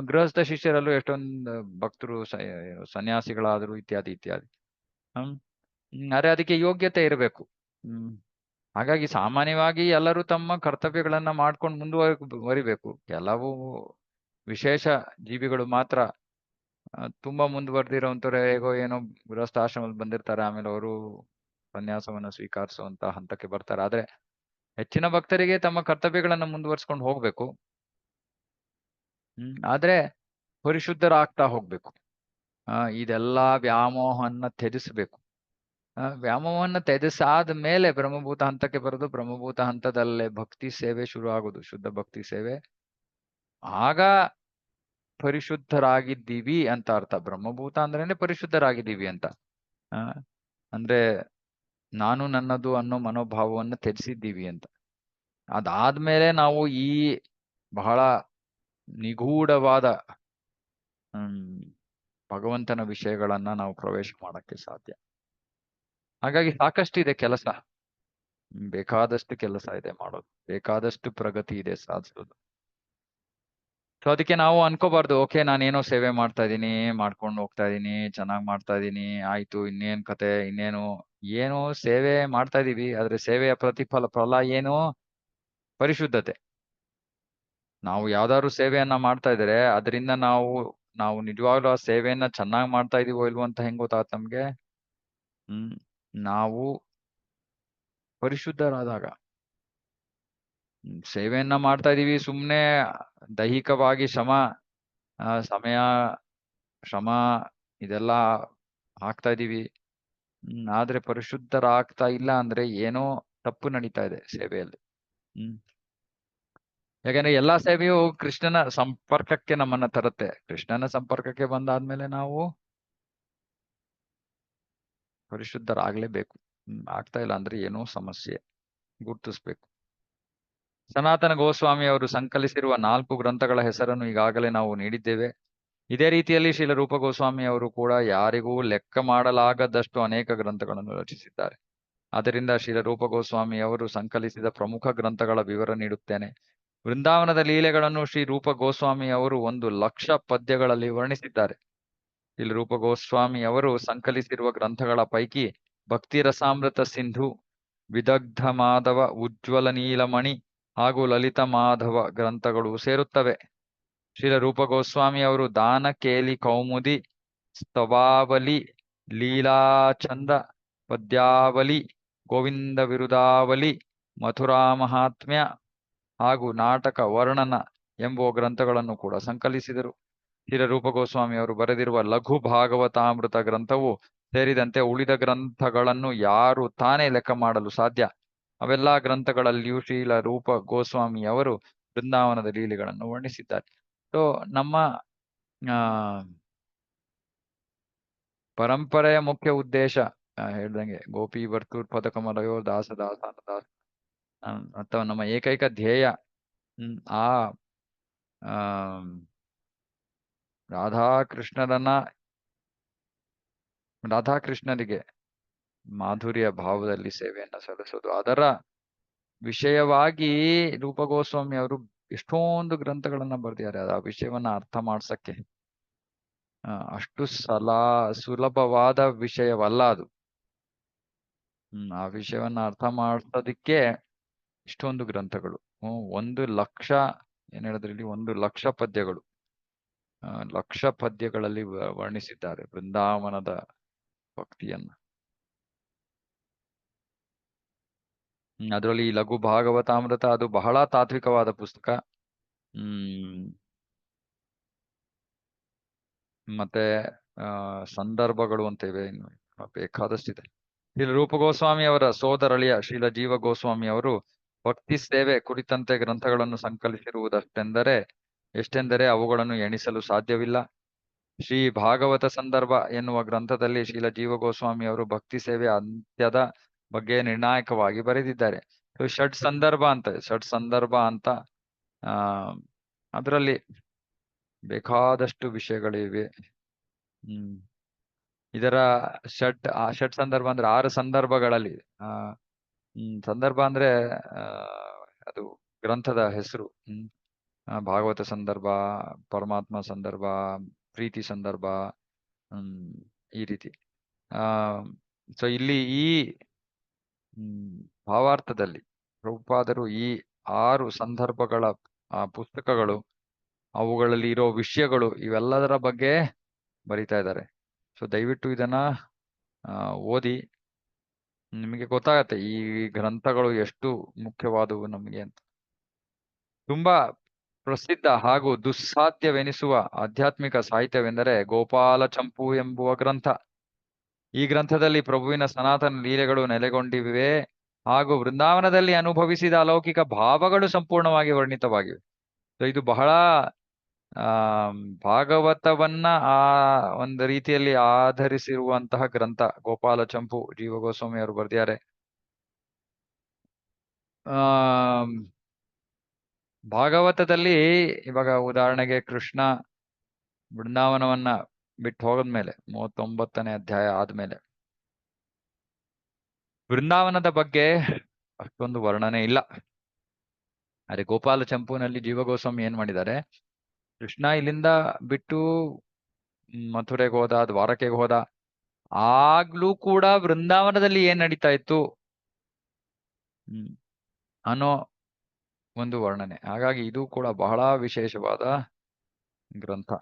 ಗೃಹಸ್ಥ ಶಿಷ್ಯರಲ್ಲೂ ಎಷ್ಟೊಂದು ಭಕ್ತರು ಸನ್ಯಾಸಿಗಳಾದ್ರು ಇತ್ಯಾದಿ ಇತ್ಯಾದಿ. ಅರೆ ಅದಕ್ಕೆ ಯೋಗ್ಯತೆ ಇರಬೇಕು. ಹಾಗಾಗಿ ಸಾಮಾನ್ಯವಾಗಿ ಎಲ್ಲರೂ ತಮ್ಮ ಕರ್ತವ್ಯಗಳನ್ನ ಮಾಡ್ಕೊಂಡು ಮುಂದುವರಿಬೇಕು. ಕೆಲವು ವಿಶೇಷ ಜೀವಿಗಳು ಮಾತ್ರ ತುಂಬಾ ಮುಂದುವರೆದಿರೋಂಥವ್ರು ಹೇಗೋ ಏನೋ ಗೃಹಸ್ಥಾಶ್ರಮದಲ್ಲಿ ಬಂದಿರ್ತಾರೆ, ಆಮೇಲೆ ಅವರು ಸನ್ಯಾಸವನ್ನ ಸ್ವೀಕರಿಸುವಂತ ಹಂತಕ್ಕೆ ಬರ್ತಾರೆ. ಆದ್ರೆ ಹೆಚ್ಚಿನ ಭಕ್ತರಿಗೆ ತಮ್ಮ ಕರ್ತವ್ಯಗಳನ್ನ ಮುಂದುವರ್ಸ್ಕೊಂಡು ಹೋಗ್ಬೇಕು. ಆದ್ರೆ ಪರಿಶುದ್ಧರಾಗ್ತಾ ಹೋಗ್ಬೇಕು. ಇದೆಲ್ಲಾ ವ್ಯಾಮೋಹವನ್ನ ತ್ಯಜಿಸ್ಬೇಕು. ವ್ಯಾಮೋಹವನ್ನ ತ್ಯಜಿಸಾದ ಮೇಲೆ ಬ್ರಹ್ಮಭೂತ ಹಂತಕ್ಕೆ ಬರೋದು. ಬ್ರಹ್ಮಭೂತ ಹಂತದಲ್ಲೇ ಭಕ್ತಿ ಸೇವೆ ಶುರು ಆಗೋದು, ಶುದ್ಧ ಭಕ್ತಿ ಸೇವೆ. ಆಗ ಪರಿಶುದ್ಧರಾಗಿದ್ದೀವಿ ಅಂತ ಅರ್ಥ. ಬ್ರಹ್ಮಭೂತ ಅಂದ್ರೇನೆ ಪರಿಶುದ್ಧರಾಗಿದ್ದೀವಿ ಅಂತ. ಅಂದ್ರೆ ನಾನು, ನನ್ನದು ಅನ್ನೋ ಮನೋಭಾವವನ್ನು ತ್ಯಜಿಸಿದ್ದೀವಿ ಅಂತ. ಅದಾದ್ಮೇಲೆ ನಾವು ಈ ಬಹಳ ನಿಗೂಢವಾದ ಭಗವಂತನ ವಿಷಯಗಳನ್ನ ನಾವು ಪ್ರವೇಶ ಮಾಡಕ್ಕೆ ಸಾಧ್ಯ. ಹಾಗಾಗಿ ಸಾಕಷ್ಟಿದೆ ಕೆಲಸ, ಬೇಕಾದಷ್ಟು ಕೆಲಸ ಇದೆ ಮಾಡೋದು, ಬೇಕಾದಷ್ಟು ಪ್ರಗತಿ ಇದೆ ಸಾಧಿಸೋದು. ಸೊ ಅದಕ್ಕೆ ನಾವು ಅನ್ಕೋಬಾರ್ದು, ಓಕೆ ನಾನೇನೋ ಸೇವೆ ಮಾಡ್ತಾ ಇದ್ದೀನಿ, ಮಾಡ್ಕೊಂಡು ಹೋಗ್ತಾ ಇದ್ದೀನಿ, ಚೆನ್ನಾಗ್ ಮಾಡ್ತಾ ಇದ್ದೀನಿ, ಆಯ್ತು ಇನ್ನೇನ್ ಕತೆ, ಏನೋ ಸೇವೆ ಮಾಡ್ತಾ ಇದೀವಿ. ಆದ್ರೆ ಸೇವೆಯ ಫಲ ಏನು? ಪರಿಶುದ್ಧತೆ. ನಾವು ಯಾವ್ದಾದ್ರು ಸೇವೆಯನ್ನ ಮಾಡ್ತಾ ಇದ್ರೆ ಅದರಿಂದ ನಾವು ನಿಜವಾಗ್ಲೂ ಆ ಸೇವೆಯನ್ನ ಚೆನ್ನಾಗ್ ಮಾಡ್ತಾ ಇದೀವೋ ಇಲ್ವೋ ಅಂತ ಹೆಂಗ್ ಗೊತ್ತಾಗತ್ತೆ ನಮ್ಗೆ? ನಾವು ಪರಿಶುದ್ಧರಾದಾಗ. ಸೇವೆಯನ್ನ ಮಾಡ್ತಾ ಇದೀವಿ, ಸುಮ್ನೆ ದೈಹಿಕವಾಗಿ ಶ್ರಮ ಇದೆಲ್ಲ ಹಾಕ್ತಾ ಇದೀವಿ. ಆದ್ರೆ ಪರಿಶುದ್ಧರಾಗ್ತಾ ಇಲ್ಲ ಅಂದ್ರೆ ಏನೋ ತಪ್ಪು ನಡೀತಾ ಇದೆ ಸೇವೆಯಲ್ಲಿ. ಯಾಕಂದ್ರೆ ಎಲ್ಲಾ ಸೇವೆಯು ಕೃಷ್ಣನ ಸಂಪರ್ಕಕ್ಕೆ ನಮ್ಮನ್ನ ತರುತ್ತೆ. ಕೃಷ್ಣನ ಸಂಪರ್ಕಕ್ಕೆ ಬಂದಾದ್ಮೇಲೆ ನಾವು ಪರಿಶುದ್ಧರಾಗ್ಲೇಬೇಕು. ಆಗ್ತಾ ಇಲ್ಲ ಅಂದ್ರೆ ಏನೋ ಸಮಸ್ಯೆ ಗುರ್ತಿಸ್ಬೇಕು. ಸನಾತನ ಗೋಸ್ವಾಮಿ ಅವರು ಸಂಕಲಿಸಿರುವ 4 ಗ್ರಂಥಗಳ ಹೆಸರನ್ನು ಈಗಾಗಲೇ ನಾವು ನೀಡಿದ್ದೇವೆ. ಇದೇ ರೀತಿಯಲ್ಲಿ ಶ್ರೀಲ ರೂಪ ಗೋಸ್ವಾಮಿ ಅವರು ಕೂಡ ಯಾರಿಗೂ ಲೆಕ್ಕ ಮಾಡಲಾಗದಷ್ಟು ಅನೇಕ ಗ್ರಂಥಗಳನ್ನು ರಚಿಸಿದ್ದಾರೆ. ಆದ್ದರಿಂದ ಶ್ರೀಲ ರೂಪ ಗೋಸ್ವಾಮಿ ಅವರು ಸಂಕಲಿಸಿದ ಪ್ರಮುಖ ಗ್ರಂಥಗಳ ವಿವರ ನೀಡುತ್ತೇನೆ. ವೃಂದಾವನದ ಲೀಲೆಗಳನ್ನು ಶ್ರೀ ರೂಪ ಗೋಸ್ವಾಮಿ ಅವರು 1,00,000 ಪದ್ಯಗಳಲ್ಲಿ ವರ್ಣಿಸಿದ್ದಾರೆ. ಶ್ರೀಲ ರೂಪ ಗೋಸ್ವಾಮಿ ಅವರು ಸಂಕಲಿಸಿರುವ ಗ್ರಂಥಗಳ ಪೈಕಿ ಭಕ್ತಿ ರಸಾಮೃತ ಸಿಂಧು, ವಿದಗ್ಧ ಮಾಧವ, ಉಜ್ವಲ ನೀಲಮಣಿ ಹಾಗೂ ಲಲಿತ ಮಾಧವ ಗ್ರಂಥಗಳು ಸೇರುತ್ತವೆ. ಶ್ರೀಲ ರೂಪ ಗೋಸ್ವಾಮಿ ಅವರು ದಾನ ಕೇಲಿ ಕೌಮುದಿ, ಸ್ತವಾವಲಿ, ಲೀಲಾಚಂದ, ಪದ್ಯಾವಲಿ, ಗೋವಿಂದ ವಿರುದಾವಲಿ, ಮಥುರಾ ಮಹಾತ್ಮ್ಯ ಹಾಗೂ ನಾಟಕ ವರ್ಣನ ಎಂಬುವ ಗ್ರಂಥಗಳನ್ನು ಕೂಡ ಸಂಕಲಿಸಿದರು. ಶ್ರೀಲ ರೂಪ ಗೋಸ್ವಾಮಿ ಅವರು ಬರೆದಿರುವ ಲಘು ಭಾಗವತಾಮೃತ ಗ್ರಂಥವು ಸೇರಿದಂತೆ ಉಳಿದ ಗ್ರಂಥಗಳನ್ನು ಯಾರು ತಾನೇ ಲೆಕ್ಕ ಮಾಡಲು ಸಾಧ್ಯ. ಅವೆಲ್ಲಾ ಗ್ರಂಥಗಳಲ್ಲಿಯೂ ಶ್ರೀಲ ರೂಪ ಗೋಸ್ವಾಮಿ ಅವರು ಬೃಂದಾವನದ ಲೀಲೆಗಳನ್ನು ವರ್ಣಿಸಿದ್ದಾರೆ. ಸೊ ನಮ್ಮ ಪರಂಪರೆಯ ಮುಖ್ಯ ಉದ್ದೇಶ ಹೇಳ್ದಂಗೆ ಗೋಪಿ ವರ್ತೂರ್ ಪದಕಮಲಯೋ ದಾಸ ದಾಸ ದಾಸ ಅಥವಾ ನಮ್ಮ ಏಕೈಕ ಧ್ಯೇಯ ಆ ರಾಧಾಕೃಷ್ಣರಿಗೆ ಮಾಧುರ್ಯ ಭಾವದಲ್ಲಿ ಸೇವೆಯನ್ನ ಸಲ್ಲಿಸೋದು. ಅದರ ವಿಷಯವಾಗಿ ರೂಪ ಗೋಸ್ವಾಮಿ ಅವರು ಎಷ್ಟೊಂದು ಗ್ರಂಥಗಳನ್ನ ಬರೆದಿದ್ದಾರೆ. ಆ ವಿಷಯವನ್ನ ಅರ್ಥ ಮಾಡ್ಸಕ್ಕೆ ಅಷ್ಟು ಸುಲಭವಾದ ವಿಷಯವಲ್ಲ ಅದು. ಆ ವಿಷಯವನ್ನ ಅರ್ಥ ಮಾಡ್ಸೋದಿಕ್ಕೆ ಇಷ್ಟೊಂದು ಗ್ರಂಥಗಳು. 1,00,000 ಏನ್ ಹೇಳಿದ್ರೆ ಇಲ್ಲಿ 1,00,000 ಪದ್ಯಗಳು, ಲಕ್ಷ ಪದ್ಯಗಳಲ್ಲಿ ವರ್ಣಿಸಿದ್ದಾರೆ ಬೃಂದಾವನದ ಭಕ್ತಿಯನ್ನ. ಅದರಲ್ಲಿ ಈ ಲಘು ಭಾಗವತಾಮೃತ ಅದು ಬಹಳ ತಾತ್ವಿಕವಾದ ಪುಸ್ತಕ. ಮತ್ತೆ ಸಂದರ್ಭಗಳು ಅಂತ ಇವೆ, ಇನ್ನು ಬೇಕಾದಷ್ಟಿದೆ. ಇಲ್ಲಿ ರೂಪ ಗೋಸ್ವಾಮಿ ಅವರ ಸೋದರಳಿಯ ಶ್ರೀಲ ಜೀವ ಗೋಸ್ವಾಮಿ ಅವರು ಭಕ್ತಿ ಸೇವೆ ಕುರಿತಂತೆ ಗ್ರಂಥಗಳನ್ನು ಎಷ್ಟೆಂದರೆ ಅವುಗಳನ್ನು ಎಣಿಸಲು ಸಾಧ್ಯವಿಲ್ಲ. ಶ್ರೀ ಭಾಗವತ ಸಂದರ್ಭ ಎನ್ನುವ ಗ್ರಂಥದಲ್ಲಿ ಶ್ರೀಲ ಜೀವ ಗೋಸ್ವಾಮಿ ಅವರು ಭಕ್ತಿ ಸೇವೆ ಅಂತ್ಯದ ಬಗ್ಗೆ ನಿರ್ಣಾಯಕವಾಗಿ ಬರೆದಿದ್ದಾರೆ. ಷಡ್ ಸಂದರ್ಭ ಅಂತ ಅದರಲ್ಲಿ ಬೇಕಾದಷ್ಟು ವಿಷಯಗಳಿವೆ. ಇದರ ಷಡ್ ಸಂದರ್ಭ ಅಂದ್ರೆ 6 ಸಂದರ್ಭಗಳಲ್ಲಿ ಸಂದರ್ಭ ಅಂದ್ರೆ ಅದು ಗ್ರಂಥದ ಹೆಸರು. ಭಾಗವತ ಸಂದರ್ಭ, ಪರಮಾತ್ಮ ಸಂದರ್ಭ, ಪ್ರೀತಿ ಸಂದರ್ಭ, ಈ ರೀತಿ. ಸೊ ಇಲ್ಲಿ ಈ ಭಾವಾರ್ಥದಲ್ಲಿ ಪ್ರಭುಪಾದರು ಈ 6 ಸಂದರ್ಭಗಳ ಪುಸ್ತಕಗಳು, ಅವುಗಳಲ್ಲಿ ಇರೋ ವಿಷಯಗಳು, ಇವೆಲ್ಲದರ ಬಗ್ಗೆ ಬರಿತಾ ಇದ್ದಾರೆ. ಸೊ ದಯವಿಟ್ಟು ಇದನ್ನ ಓದಿ, ನಿಮಗೆ ಗೊತ್ತಾಗತ್ತೆ ಈ ಗ್ರಂಥಗಳು ಎಷ್ಟು ಮುಖ್ಯವಾದವು ನಮಗೆ ಅಂತ. ತುಂಬಾ ಪ್ರಸಿದ್ಧ ಹಾಗೂ ದುಸ್ಸಾಧ್ಯವೆನಿಸುವ ಆಧ್ಯಾತ್ಮಿಕ ಸಾಹಿತ್ಯವೆಂದರೆ ಗೋಪಾಲ ಚಂಪು ಎಂಬುವ ಗ್ರಂಥ. ಈ ಗ್ರಂಥದಲ್ಲಿ ಪ್ರಭುವಿನ ಸನಾತನ ಲೀಲೆಗಳು ನೆಲೆಗೊಂಡಿವೆ ಹಾಗೂ ವೃಂದಾವನದಲ್ಲಿ ಅನುಭವಿಸಿದ ಅಲೌಕಿಕ ಭಾವಗಳು ಸಂಪೂರ್ಣವಾಗಿ ವರ್ಣಿತವಾಗಿವೆ. ಸೊ ಇದು ಬಹಳ ಭಾಗವತವನ್ನ ಒಂದು ರೀತಿಯಲ್ಲಿ ಆಧರಿಸಿರುವಂತಹ ಗ್ರಂಥ. ಗೋಪಾಲ ಚಂಪು ಜೀವ ಗೋಸ್ವಾಮಿ ಅವರು ಬರೆದಿದ್ದಾರೆ. ಭಾಗವತದಲ್ಲಿ ಇವಾಗ ಉದಾಹರಣೆಗೆ ಕೃಷ್ಣ ಬೃಂದಾವನವನ್ನ ಬಿಟ್ಟು ಹೋಗದ್ಮೇಲೆ 39ನೇ ಅಧ್ಯಾಯ ಆದ್ಮೇಲೆ ಬೃಂದಾವನದ ಬಗ್ಗೆ ಅಷ್ಟೊಂದು ವರ್ಣನೆ ಇಲ್ಲ. ಅದೇ ಗೋಪಾಲ ಚಂಪುನಲ್ಲಿ ಜೀವ ಗೋಸ್ವಾಮಿ ಏನ್ ಮಾಡಿದ್ದಾರೆ, ಕೃಷ್ಣ ಇಲ್ಲಿಂದ ಬಿಟ್ಟು ಮಥುರೆಗೆ ಹೋದ, ದ್ವಾರಕೆಗೆ ಹೋದ, ಆಗ್ಲೂ ಕೂಡ ಬೃಂದಾವನದಲ್ಲಿ ಏನ್ ನಡೀತಾ ಇತ್ತು ಅನ್ನೋ ಒಂದು ವರ್ಣನೆ. ಹಾಗಾಗಿ ಇದು ಕೂಡ ಬಹಳ ವಿಶೇಷವಾದ ಗ್ರಂಥ.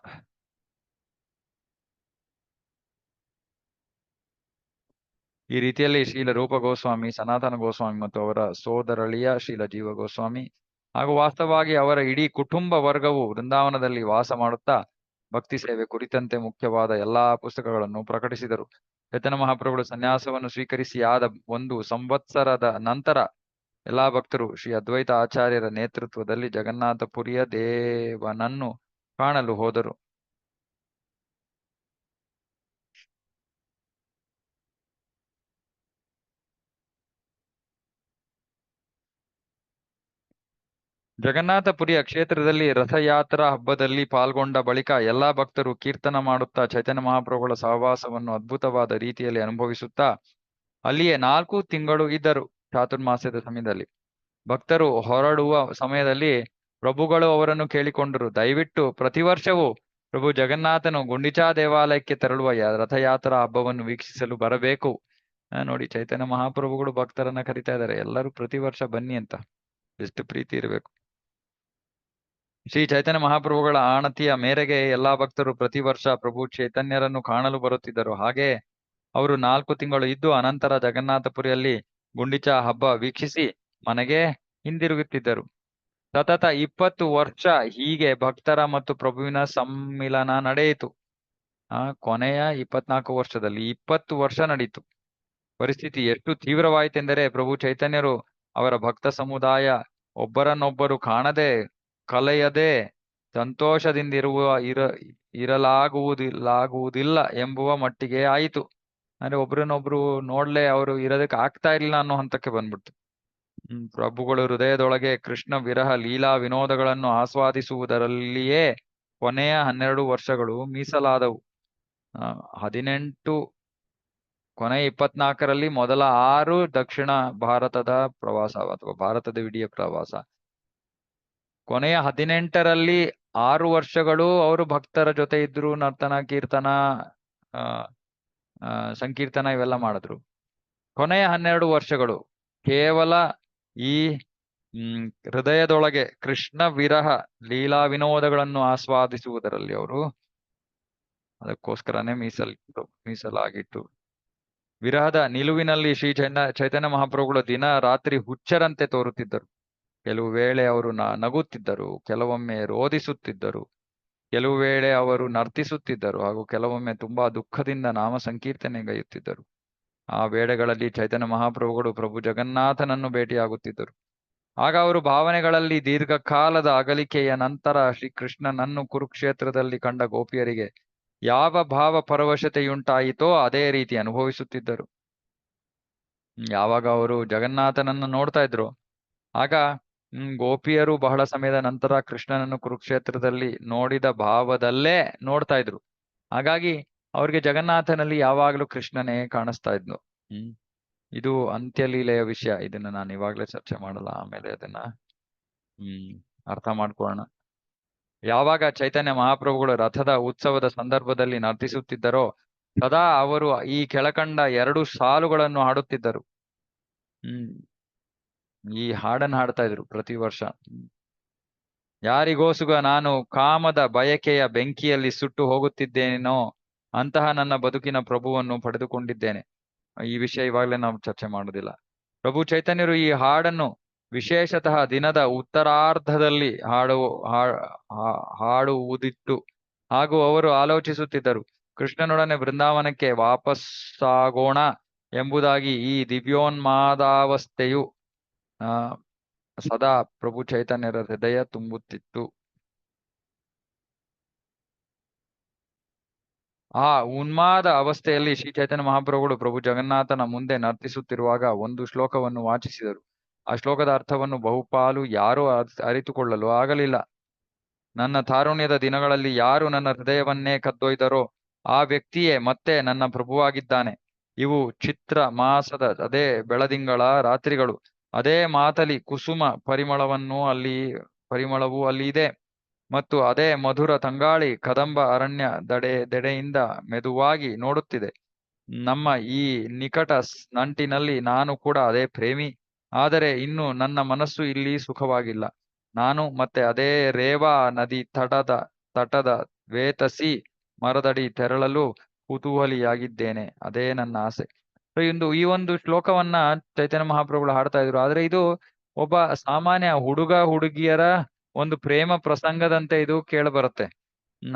ಈ ರೀತಿಯಲ್ಲಿ ಶ್ರೀಲ ರೂಪ ಗೋಸ್ವಾಮಿ, ಸನಾತನ ಗೋಸ್ವಾಮಿ ಮತ್ತು ಅವರ ಸೋದರಳಿಯ ಶ್ರೀಲ ಜೀವ ಗೋಸ್ವಾಮಿ ಹಾಗೂ ವಾಸ್ತವವಾಗಿ ಅವರ ಇಡೀ ಕುಟುಂಬ ವರ್ಗವು ವೃಂದಾವನದಲ್ಲಿ ವಾಸ ಮಾಡುತ್ತಾ ಭಕ್ತಿ ಸೇವೆ ಕುರಿತಂತೆ ಮುಖ್ಯವಾದ ಎಲ್ಲಾ ಪುಸ್ತಕಗಳನ್ನು ಪ್ರಕಟಿಸಿದರು. ಚೈತನ್ಯ ಮಹಾಪ್ರಭುಗಳು ಸನ್ಯಾಸವನ್ನು ಸ್ವೀಕರಿಸಿ ಆದ 1 ಸಂವತ್ಸರದ ನಂತರ ಎಲ್ಲಾ ಭಕ್ತರು ಶ್ರೀ ಅದ್ವೈತ ಆಚಾರ್ಯರ ನೇತೃತ್ವದಲ್ಲಿ ಜಗನ್ನಾಥಪುರಿಯ ದೇವನನ್ನು ಕಾಣಲು ಹೋದರು. ಜಗನ್ನಾಥಪುರಿಯ ಕ್ಷೇತ್ರದಲ್ಲಿ ರಥಯಾತ್ರಾ ಹಬ್ಬದಲ್ಲಿ ಪಾಲ್ಗೊಂಡ ಬಳಿಕ ಎಲ್ಲಾ ಭಕ್ತರು ಕೀರ್ತನ ಮಾಡುತ್ತಾ ಚೈತನ್ಯ ಮಹಾಪ್ರಭುಗಳ ಸಹವಾಸವನ್ನು ಅದ್ಭುತವಾದ ರೀತಿಯಲ್ಲಿ ಅನುಭವಿಸುತ್ತಾ ಅಲ್ಲಿಯೇ 4 ತಿಂಗಳು ಇದ್ದರು. ಚಾತುರ್ಮಾಸ್ಯದ ಸಮಯದಲ್ಲಿ ಭಕ್ತರು ಹೊರಡುವ ಸಮಯದಲ್ಲಿ ಪ್ರಭುಗಳು ಅವರನ್ನು ಕೇಳಿಕೊಂಡರು, ದಯವಿಟ್ಟು ಪ್ರತಿ ವರ್ಷವೂ ಪ್ರಭು ಜಗನ್ನಾಥನು ಗುಂಡಿಚಾ ದೇವಾಲಯಕ್ಕೆ ತೆರಳುವ ರಥಯಾತ್ರಾ ಹಬ್ಬವನ್ನು ವೀಕ್ಷಿಸಲು ಬರಬೇಕು. ನೋಡಿ, ಚೈತನ್ಯ ಮಹಾಪ್ರಭುಗಳು ಭಕ್ತರನ್ನ ಕರಿತಾ ಇದ್ದಾರೆ, ಎಲ್ಲರೂ ಪ್ರತಿ ವರ್ಷ ಬನ್ನಿ ಅಂತ. ಎಷ್ಟು ಪ್ರೀತಿ ಇರಬೇಕು. ಶ್ರೀ ಚೈತನ್ಯ ಮಹಾಪ್ರಭುಗಳ ಆಣತಿಯ ಮೇರೆಗೆ ಎಲ್ಲಾ ಭಕ್ತರು ಪ್ರತಿ ವರ್ಷ ಪ್ರಭು ಚೈತನ್ಯರನ್ನು ಕಾಣಲು ಬರುತ್ತಿದ್ದರು. ಹಾಗೆ ಅವರು 4 ತಿಂಗಳು ಇದ್ದು ಅನಂತರ ಜಗನ್ನಾಥಪುರಿಯಲ್ಲಿ ಗುಂಡಿಚಾ ಹಬ್ಬ ವೀಕ್ಷಿಸಿ ಮನೆಗೆ ಹಿಂದಿರುಗುತ್ತಿದ್ದರು. ಸತತ 20 ವರ್ಷ ಹೀಗೆ ಭಕ್ತರ ಮತ್ತು ಪ್ರಭುವಿನ ಸಮ್ಮಿಲನ ನಡೆಯಿತು. ಕೊನೆಯ 24 ವರ್ಷದಲ್ಲಿ 20 ವರ್ಷ ನಡೀತು. ಪರಿಸ್ಥಿತಿ ಎಷ್ಟು ತೀವ್ರವಾಯಿತೆಂದರೆ ಪ್ರಭು ಚೈತನ್ಯರು ಅವರ ಭಕ್ತ ಸಮುದಾಯ ಒಬ್ಬರನ್ನೊಬ್ಬರು ಕಾಣದೆ ಕಲೆಯದೆ ಸಂತೋಷದಿಂದಿರುವ ಇರಲಾಗುವುದಿಲ್ಲ ಎಂಬುವ ಮಟ್ಟಿಗೆ ಆಯಿತು. ಅಂದ್ರೆ ಒಬ್ರನ್ನೊಬ್ರು ನೋಡ್ಲೆ ಅವರು ಇರೋದಕ್ಕೆ ಆಗ್ತಾ ಇಲ್ಲ ಅನ್ನೋ ಹಂತಕ್ಕೆ ಬಂದ್ಬಿಡ್ತು. ಪ್ರಭುಗಳು ಹೃದಯದೊಳಗೆ ಕೃಷ್ಣ ವಿರಹ ಲೀಲಾ ವಿನೋದಗಳನ್ನು ಆಸ್ವಾದಿಸುವುದರಲ್ಲಿಯೇ ಕೊನೆಯ 12 ವರ್ಷಗಳು ಮೀಸಲಾದವು. 18 ಕೊನೆಯ 24ರಲ್ಲಿ ಮೊದಲ 6 ದಕ್ಷಿಣ ಭಾರತದ ಪ್ರವಾಸ ಅಥವಾ ಭಾರತದ ಇಡೀ ಪ್ರವಾಸ. ಕೊನೆಯ 18ರಲ್ಲಿ 6 ವರ್ಷಗಳು ಅವರು ಭಕ್ತರ ಜೊತೆ ಇದ್ರು, ನರ್ತನ ಕೀರ್ತನ ಸಂಕೀರ್ತನ ಇವೆಲ್ಲ ಮಾಡಿದ್ರು. ಕೊನೆಯ 12 ವರ್ಷಗಳು ಕೇವಲ ಈ ಹೃದಯದೊಳಗೆ ಕೃಷ್ಣ ವಿರಹ ಲೀಲಾ ವಿನೋದಗಳನ್ನು ಆಸ್ವಾದಿಸುವುದರಲ್ಲಿ ಅವರು ಅದಕ್ಕೋಸ್ಕರನೇ ಮೀಸಲಾಗಿಟ್ಟು. ವಿರಹದ ನಿಲುವಿನಲ್ಲಿ ಶ್ರೀ ಚೈತನ್ಯ ಮಹಾಪ್ರಭುಗಳು ದಿನ ರಾತ್ರಿ ಹುಚ್ಚರಂತೆ ತೋರುತ್ತಿದ್ದರು. ಕೆಲವು ವೇಳೆ ಅವರು ನಗುತ್ತಿದ್ದರು, ಕೆಲವೊಮ್ಮೆ ರೋಧಿಸುತ್ತಿದ್ದರು, ಕೆಲವು ವೇಳೆ ಅವರು ನರ್ತಿಸುತ್ತಿದ್ದರು, ಹಾಗೂ ಕೆಲವೊಮ್ಮೆ ತುಂಬಾ ದುಃಖದಿಂದ ನಾಮ ಸಂಕೀರ್ತನೆಗೈಯುತ್ತಿದ್ದರು. ಆ ವೇಳೆಗಳಲ್ಲಿ ಚೈತನ್ಯ ಮಹಾಪ್ರಭುಗಳು ಪ್ರಭು ಜಗನ್ನಾಥನನ್ನು ಭೇಟಿಯಾಗುತ್ತಿದ್ದರು. ಆಗ ಅವರು ಭಾವನೆಗಳಲ್ಲಿ ದೀರ್ಘಕಾಲದ ಅಗಲಿಕೆಯ ನಂತರ ಶ್ರೀಕೃಷ್ಣನನ್ನು ಕುರುಕ್ಷೇತ್ರದಲ್ಲಿ ಕಂಡ ಗೋಪಿಯರಿಗೆ ಯಾವ ಭಾವ ಪರವಶತೆಯುಂಟಾಯಿತೋ ಅದೇ ರೀತಿ ಅನುಭವಿಸುತ್ತಿದ್ದರು. ಯಾವಾಗ ಅವರು ಜಗನ್ನಾಥನನ್ನು ನೋಡ್ತಾ ಇದ್ರು, ಆಗ ಗೋಪಿಯರು ಬಹಳ ಸಮಯದ ನಂತರ ಕೃಷ್ಣನನ್ನು ಕುರುಕ್ಷೇತ್ರದಲ್ಲಿ ನೋಡಿದ ಭಾವದಲ್ಲೇ ನೋಡ್ತಾ ಇದ್ರು. ಹಾಗಾಗಿ ಅವ್ರಿಗೆ ಜಗನ್ನಾಥನಲ್ಲಿ ಯಾವಾಗ್ಲೂ ಕೃಷ್ಣನೇ ಕಾಣಿಸ್ತಾ ಇದ್ನು. ಇದು ಅಂತ್ಯಲೀಲೆಯ ವಿಷಯ. ಇದನ್ನ ನಾನು ಇವಾಗ್ಲೇ ಚರ್ಚೆ ಮಾಡಲ್ಲ, ಆಮೇಲೆ ಅದನ್ನ ಅರ್ಥ ಮಾಡ್ಕೊಳ್ಳೋಣ. ಯಾವಾಗ ಚೈತನ್ಯ ಮಹಾಪ್ರಭುಗಳು ರಥದ ಉತ್ಸವದ ಸಂದರ್ಭದಲ್ಲಿ ನರ್ತಿಸುತ್ತಿದ್ದರೋ ಸದಾ ಅವರು ಈ ಕೆಳಕಂಡ 2 ಸಾಲುಗಳನ್ನು ಹಾಡುತ್ತಿದ್ದರು. ಈ ಹಾಡನ್ನು ಹಾಡ್ತಾ ಇದ್ರು ಪ್ರತಿ ವರ್ಷ. ಯಾರಿಗೋಸುಗ ನಾನು ಕಾಮದ ಬಯಕೆಯ ಬೆಂಕಿಯಲ್ಲಿ ಸುಟ್ಟು ಹೋಗುತ್ತಿದ್ದೇನೋ ಅಂತಹ ನನ್ನ ಬದುಕಿನ ಪ್ರಭುವನ್ನು ಪಡೆದುಕೊಂಡಿದ್ದೇನೆ. ಈ ವಿಷಯ ಇವಾಗಲೇ ನಾವು ಚರ್ಚೆ ಮಾಡೋದಿಲ್ಲ. ಪ್ರಭು ಚೈತನ್ಯರು ಈ ಹಾಡನ್ನು ವಿಶೇಷತಃ ದಿನದ ಉತ್ತರಾರ್ಧದಲ್ಲಿ ಹಾಡುವುದಿತ್ತು. ಹಾಗೂ ಅವರು ಆಲೋಚಿಸುತ್ತಿದ್ದರು, ಕೃಷ್ಣನೊಡನೆ ಬೃಂದಾವನಕ್ಕೆ ವಾಪಸ್ಸಾಗೋಣ ಎಂಬುದಾಗಿ. ಈ ದಿವ್ಯೋನ್ಮಾದಾವಸ್ಥೆಯು ಸದಾ ಪ್ರಭು ಚೈತನ್ಯರ ಹೃದಯ ತುಂಬುತ್ತಿತ್ತು. ಆ ಉನ್ಮಾದ ಅವಸ್ಥೆಯಲ್ಲಿ ಶ್ರೀ ಚೈತನ್ಯ ಮಹಾಪ್ರಭುಗಳು ಪ್ರಭು ಜಗನ್ನಾಥನ ಮುಂದೆ ನರ್ತಿಸುತ್ತಿರುವಾಗ ಒಂದು ಶ್ಲೋಕವನ್ನು ವಾಚಿಸಿದರು. ಆ ಶ್ಲೋಕದ ಅರ್ಥವನ್ನು ಬಹುಪಾಲು ಯಾರೂ ಅರಿತುಕೊಳ್ಳಲು ಆಗಲಿಲ್ಲ. ನನ್ನ ತಾರುಣ್ಯದ ದಿನಗಳಲ್ಲಿ ಯಾರು ನನ್ನ ಹೃದಯವನ್ನೇ ಕದ್ದೊಯ್ದರೋ ಆ ವ್ಯಕ್ತಿಯೇ ಮತ್ತೆ ನನ್ನ ಪ್ರಭುವಾಗಿದ್ದಾನೆ. ಇವು ಚಿತ್ರ ಮಾಸದ ಅದೇ ಬೆಳದಿಂಗಳ ರಾತ್ರಿಗಳು. ಅದೇ ಮಾತಲಿ ಕುಸುಮ ಪರಿಮಳವೂ ಅಲ್ಲಿ ಇದೆ. ಮತ್ತು ಅದೇ ಮಧುರ ತಂಗಾಳಿ ಕದಂಬ ಅರಣ್ಯ ದೆಡೆಯಿಂದ ಮೆದುವಾಗಿ ನೋಡುತ್ತಿದೆ. ನಮ್ಮ ಈ ನಿಕಟ ನಂಟಿನಲ್ಲಿ ನಾನು ಕೂಡ ಅದೇ ಪ್ರೇಮಿ. ಆದರೆ ಇನ್ನು ನನ್ನ ಮನಸ್ಸು ಇಲ್ಲಿ ಸುಖವಾಗಿಲ್ಲ. ನಾನು ಮತ್ತೆ ಅದೇ ರೇವಾ ನದಿ ತಟದ ವೇತಸಿ ಮರದಡಿ ತೆರಳಲು ಕುತೂಹಲಿಯಾಗಿದ್ದೇನೆ. ಅದೇ ನನ್ನ ಆಸೆ. ಈ ಒಂದು ಶ್ಲೋಕವನ್ನ ಚೈತನ್ಯ ಮಹಾಪ್ರಭುಗಳು ಹಾಡ್ತಾ ಇದ್ರು. ಆದ್ರೆ ಇದು ಒಬ್ಬ ಸಾಮಾನ್ಯ ಹುಡುಗ ಹುಡುಗಿಯರ ಒಂದು ಪ್ರೇಮ ಪ್ರಸಂಗದಂತೆ ಇದು ಕೇಳಬರುತ್ತೆ.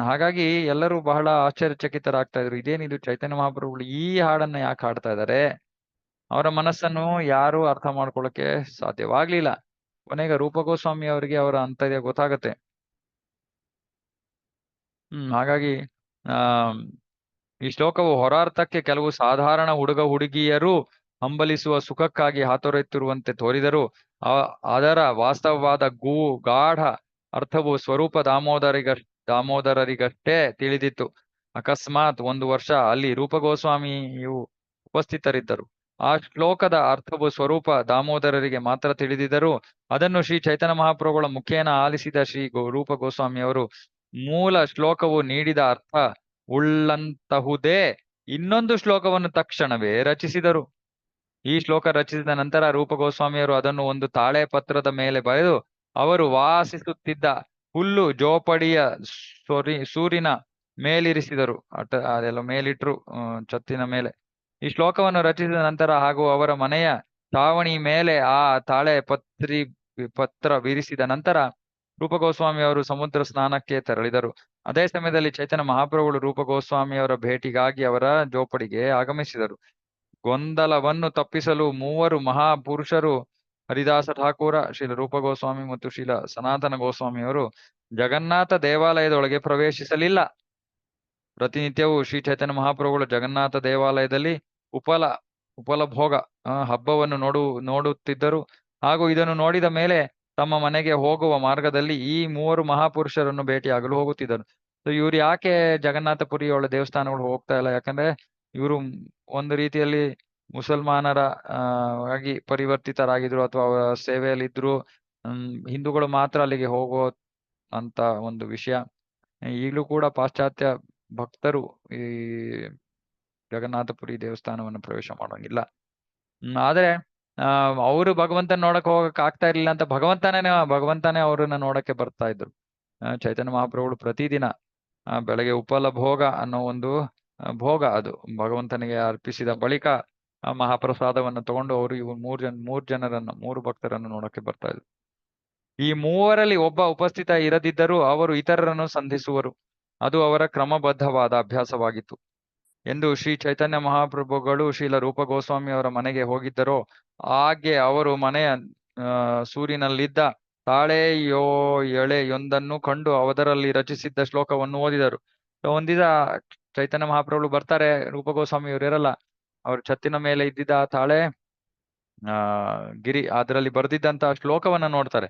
ಹಾಗಾಗಿ ಎಲ್ಲರೂ ಬಹಳ ಆಶ್ಚರ್ಯಚಕಿತರಾಗ್ತಾ ಇದ್ರು. ಇದೇನಿದು ಚೈತನ್ಯ ಮಹಾಪ್ರಭುಗಳು ಈ ಹಾಡನ್ನ ಯಾಕೆ ಹಾಡ್ತಾ ಇದ್ದಾರೆ? ಅವರ ಮನಸ್ಸನ್ನು ಯಾರು ಅರ್ಥ ಮಾಡ್ಕೊಳ್ಳೋಕೆ ಸಾಧ್ಯವಾಗ್ಲಿಲ್ಲ. ಕೊನೆಗೆ ರೂಪ ಗೋಸ್ವಾಮಿ ಅವರಿಗೆ ಅವರ ಅಂತರ್ಯ ಗೊತ್ತಾಗತ್ತೆ. ಹಾಗಾಗಿ ಈ ಶ್ಲೋಕವು ಹೊರಾರ್ಥಕ್ಕೆ ಕೆಲವು ಸಾಧಾರಣ ಹುಡುಗ ಹುಡುಗಿಯರು ಹಂಬಲಿಸುವ ಸುಖಕ್ಕಾಗಿ ಹಾತೊರೆಯುತ್ತಿರುವಂತೆ ತೋರಿದರೂ ಅದರ ವಾಸ್ತವವಾದ ಗಾಢ ಅರ್ಥವು ಸ್ವರೂಪ ದಾಮೋದರರಿಗಷ್ಟೇ ತಿಳಿದಿತ್ತು. ಅಕಸ್ಮಾತ್ ಒಂದು ವರ್ಷ ಅಲ್ಲಿ ರೂಪ ಗೋಸ್ವಾಮಿಯು ಉಪಸ್ಥಿತರಿದ್ದರು. ಆ ಶ್ಲೋಕದ ಅರ್ಥವು ಸ್ವರೂಪ ದಾಮೋದರರಿಗೆ ಮಾತ್ರ ತಿಳಿದಿದ್ದರೂ ಅದನ್ನು ಶ್ರೀ ಚೈತನ್ಯ ಮಹಾಪ್ರಭುಗಳ ಮುಖೇನ ಆಲಿಸಿದ ಶ್ರೀ ರೂಪ ಗೋಸ್ವಾಮಿಯವರು ಮೂಲ ಶ್ಲೋಕವು ನೀಡಿದ ಅರ್ಥ ಉಳ್ಳಂತಹುದೇ ಇನ್ನೊಂದು ಶ್ಲೋಕವನ್ನು ತಕ್ಷಣವೇ ರಚಿಸಿದರು. ಈ ಶ್ಲೋಕ ರಚಿಸಿದ ನಂತರ ರೂಪ ಗೋಸ್ವಾಮಿಯವರು ಅದನ್ನು ಒಂದು ತಾಳೆ ಪತ್ರದ ಮೇಲೆ ಬರೆದು ಅವರು ವಾಸಿಸುತ್ತಿದ್ದ ಹುಲ್ಲು ಜೋಪಡಿಯ ಸೂರಿನ ಮೇಲಿರಿಸಿದರು. ಅದೆಲ್ಲ ಮೇಲಿಟ್ರು, ಛತ್ತಿನ ಮೇಲೆ. ಈ ಶ್ಲೋಕವನ್ನು ರಚಿಸಿದ ನಂತರ ಹಾಗೂ ಅವರ ಮನೆಯ ಛಾವಣಿ ಮೇಲೆ ಆ ತಾಳೆ ಪತ್ರ ವಿರಿಸಿದ ನಂತರ ರೂಪ ಗೋಸ್ವಾಮಿ ಅವರು ಸಮುದ್ರ ಸ್ನಾನಕ್ಕೆ ತೆರಳಿದರು. ಅದೇ ಸಮಯದಲ್ಲಿ ಚೈತನ್ಯ ಮಹಾಪ್ರಭುಗಳು ರೂಪ ಗೋಸ್ವಾಮಿಯವರ ಭೇಟಿಗಾಗಿ ಅವರ ಜೋಪಡಿಗೆ ಆಗಮಿಸಿದರು. ಗೊಂದಲವನ್ನು ತಪ್ಪಿಸಲು 3 ಮಹಾಪುರುಷರು ಹರಿದಾಸ ಠಾಕೂರ, ಶ್ರೀಲ ರೂಪ ಗೋಸ್ವಾಮಿ ಮತ್ತು ಶ್ರೀಲ ಸನಾತನ ಗೋಸ್ವಾಮಿಯವರು ಜಗನ್ನಾಥ ದೇವಾಲಯದೊಳಗೆ ಪ್ರವೇಶಿಸಲಿಲ್ಲ. ಪ್ರತಿನಿತ್ಯವೂ ಶ್ರೀ ಚೈತನ್ಯ ಮಹಾಪ್ರಭುಗಳು ಜಗನ್ನಾಥ ದೇವಾಲಯದಲ್ಲಿ ಉಪಲ ಉಪಲಭೋಗ ಹಬ್ಬವನ್ನು ನೋಡುತ್ತಿದ್ದರು. ಹಾಗೂ ಇದನ್ನು ನೋಡಿದ ಮೇಲೆ ತಮ್ಮ ಮನೆಗೆ ಹೋಗುವ ಮಾರ್ಗದಲ್ಲಿ ಈ ಮೂವರು ಮಹಾಪುರುಷರನ್ನು ಭೇಟಿಯಾಗಲು ಹೋಗುತ್ತಿದ್ದರು. ಸೊ ಇವ್ರು ಯಾಕೆ ಜಗನ್ನಾಥಪುರಿಯೊಳ ದೇವಸ್ಥಾನಗಳು ಹೋಗ್ತಾ ಇಲ್ಲ? ಯಾಕಂದ್ರೆ ಇವರು ಒಂದು ರೀತಿಯಲ್ಲಿ ಮುಸಲ್ಮಾನರ ಆಗಿ ಪರಿವರ್ತಿತರಾಗಿದ್ರು ಅಥವಾ ಅವರ ಸೇವೆಯಲ್ಲಿದ್ರು. ಹಿಂದೂಗಳು ಮಾತ್ರ ಅಲ್ಲಿಗೆ ಹೋಗೋ ಅಂತ ಒಂದು ವಿಷಯ. ಈಗಲೂ ಕೂಡ ಪಾಶ್ಚಾತ್ಯ ಭಕ್ತರು ಈ ಜಗನ್ನಾಥಪುರಿ ದೇವಸ್ಥಾನವನ್ನು ಪ್ರವೇಶ ಮಾಡೋಂಗಿಲ್ಲ. ಆದ್ರೆ ಅವರು ಭಗವಂತನ ನೋಡಕ್ ಹೋಗಕ್ ಆಗ್ತಾ ಇರ್ಲಿಲ್ಲ ಅಂತ ಭಗವಂತನೇ ಅವ್ರನ್ನ ನೋಡಕ್ಕೆ ಬರ್ತಾ ಇದ್ರು. ಚೈತನ್ಯ ಮಹಾಪ್ರಭುಗಳು ಪ್ರತಿದಿನ ಬೆಳಗ್ಗೆ ಉಪಲಭೋಗ ಅನ್ನೋ ಒಂದು ಭೋಗ, ಅದು ಭಗವಂತನಿಗೆ ಅರ್ಪಿಸಿದ ಬಳಿಕ ಆ ಮಹಾಪ್ರಸಾದವನ್ನು ತಗೊಂಡು ಅವರು ಇವ್ರು ಮೂರು ಭಕ್ತರನ್ನು ನೋಡಕ್ಕೆ ಬರ್ತಾ ಇದ್ರು. ಈ ಮೂವರಲ್ಲಿ ಒಬ್ಬ ಉಪಸ್ಥಿತ ಇರದಿದ್ದರೂ ಅವರು ಇತರರನ್ನು ಸಂಧಿಸುವರು. ಅದು ಅವರ ಕ್ರಮಬದ್ಧವಾದ ಅಭ್ಯಾಸವಾಗಿತ್ತು ಎಂದು ಶ್ರೀ ಚೈತನ್ಯ ಮಹಾಪ್ರಭುಗಳು ಶ್ರೀಲ ರೂಪ ಗೋಸ್ವಾಮಿ ಅವರ ಮನೆಗೆ ಹೋಗಿದ್ದರೋ ಹಾಗೆ ಅವರು ಮನೆಯ ಸೂರಿನಲ್ಲಿದ್ದ ತಾಳೆಯೋ ಎಳೆಯೊಂದನ್ನು ಕಂಡು ಅದರಲ್ಲಿ ರಚಿಸಿದ್ದ ಶ್ಲೋಕವನ್ನು ಓದಿದರು. ಒಂದಿದ ಚೈತನ್ಯ ಮಹಾಪ್ರಭುಗಳು ಬರ್ತಾರೆ, ರೂಪ ಗೋಸ್ವಾಮಿ ಇವರು ಇರಲ್ಲ. ಅವರು ಛತ್ತಿನ ಮೇಲೆ ಇದ್ದಿದ್ದ ತಾಳೆ ಗಿರಿ ಅದರಲ್ಲಿ ಬರೆದಿದ್ದಂತಹ ಶ್ಲೋಕವನ್ನ ನೋಡ್ತಾರೆ.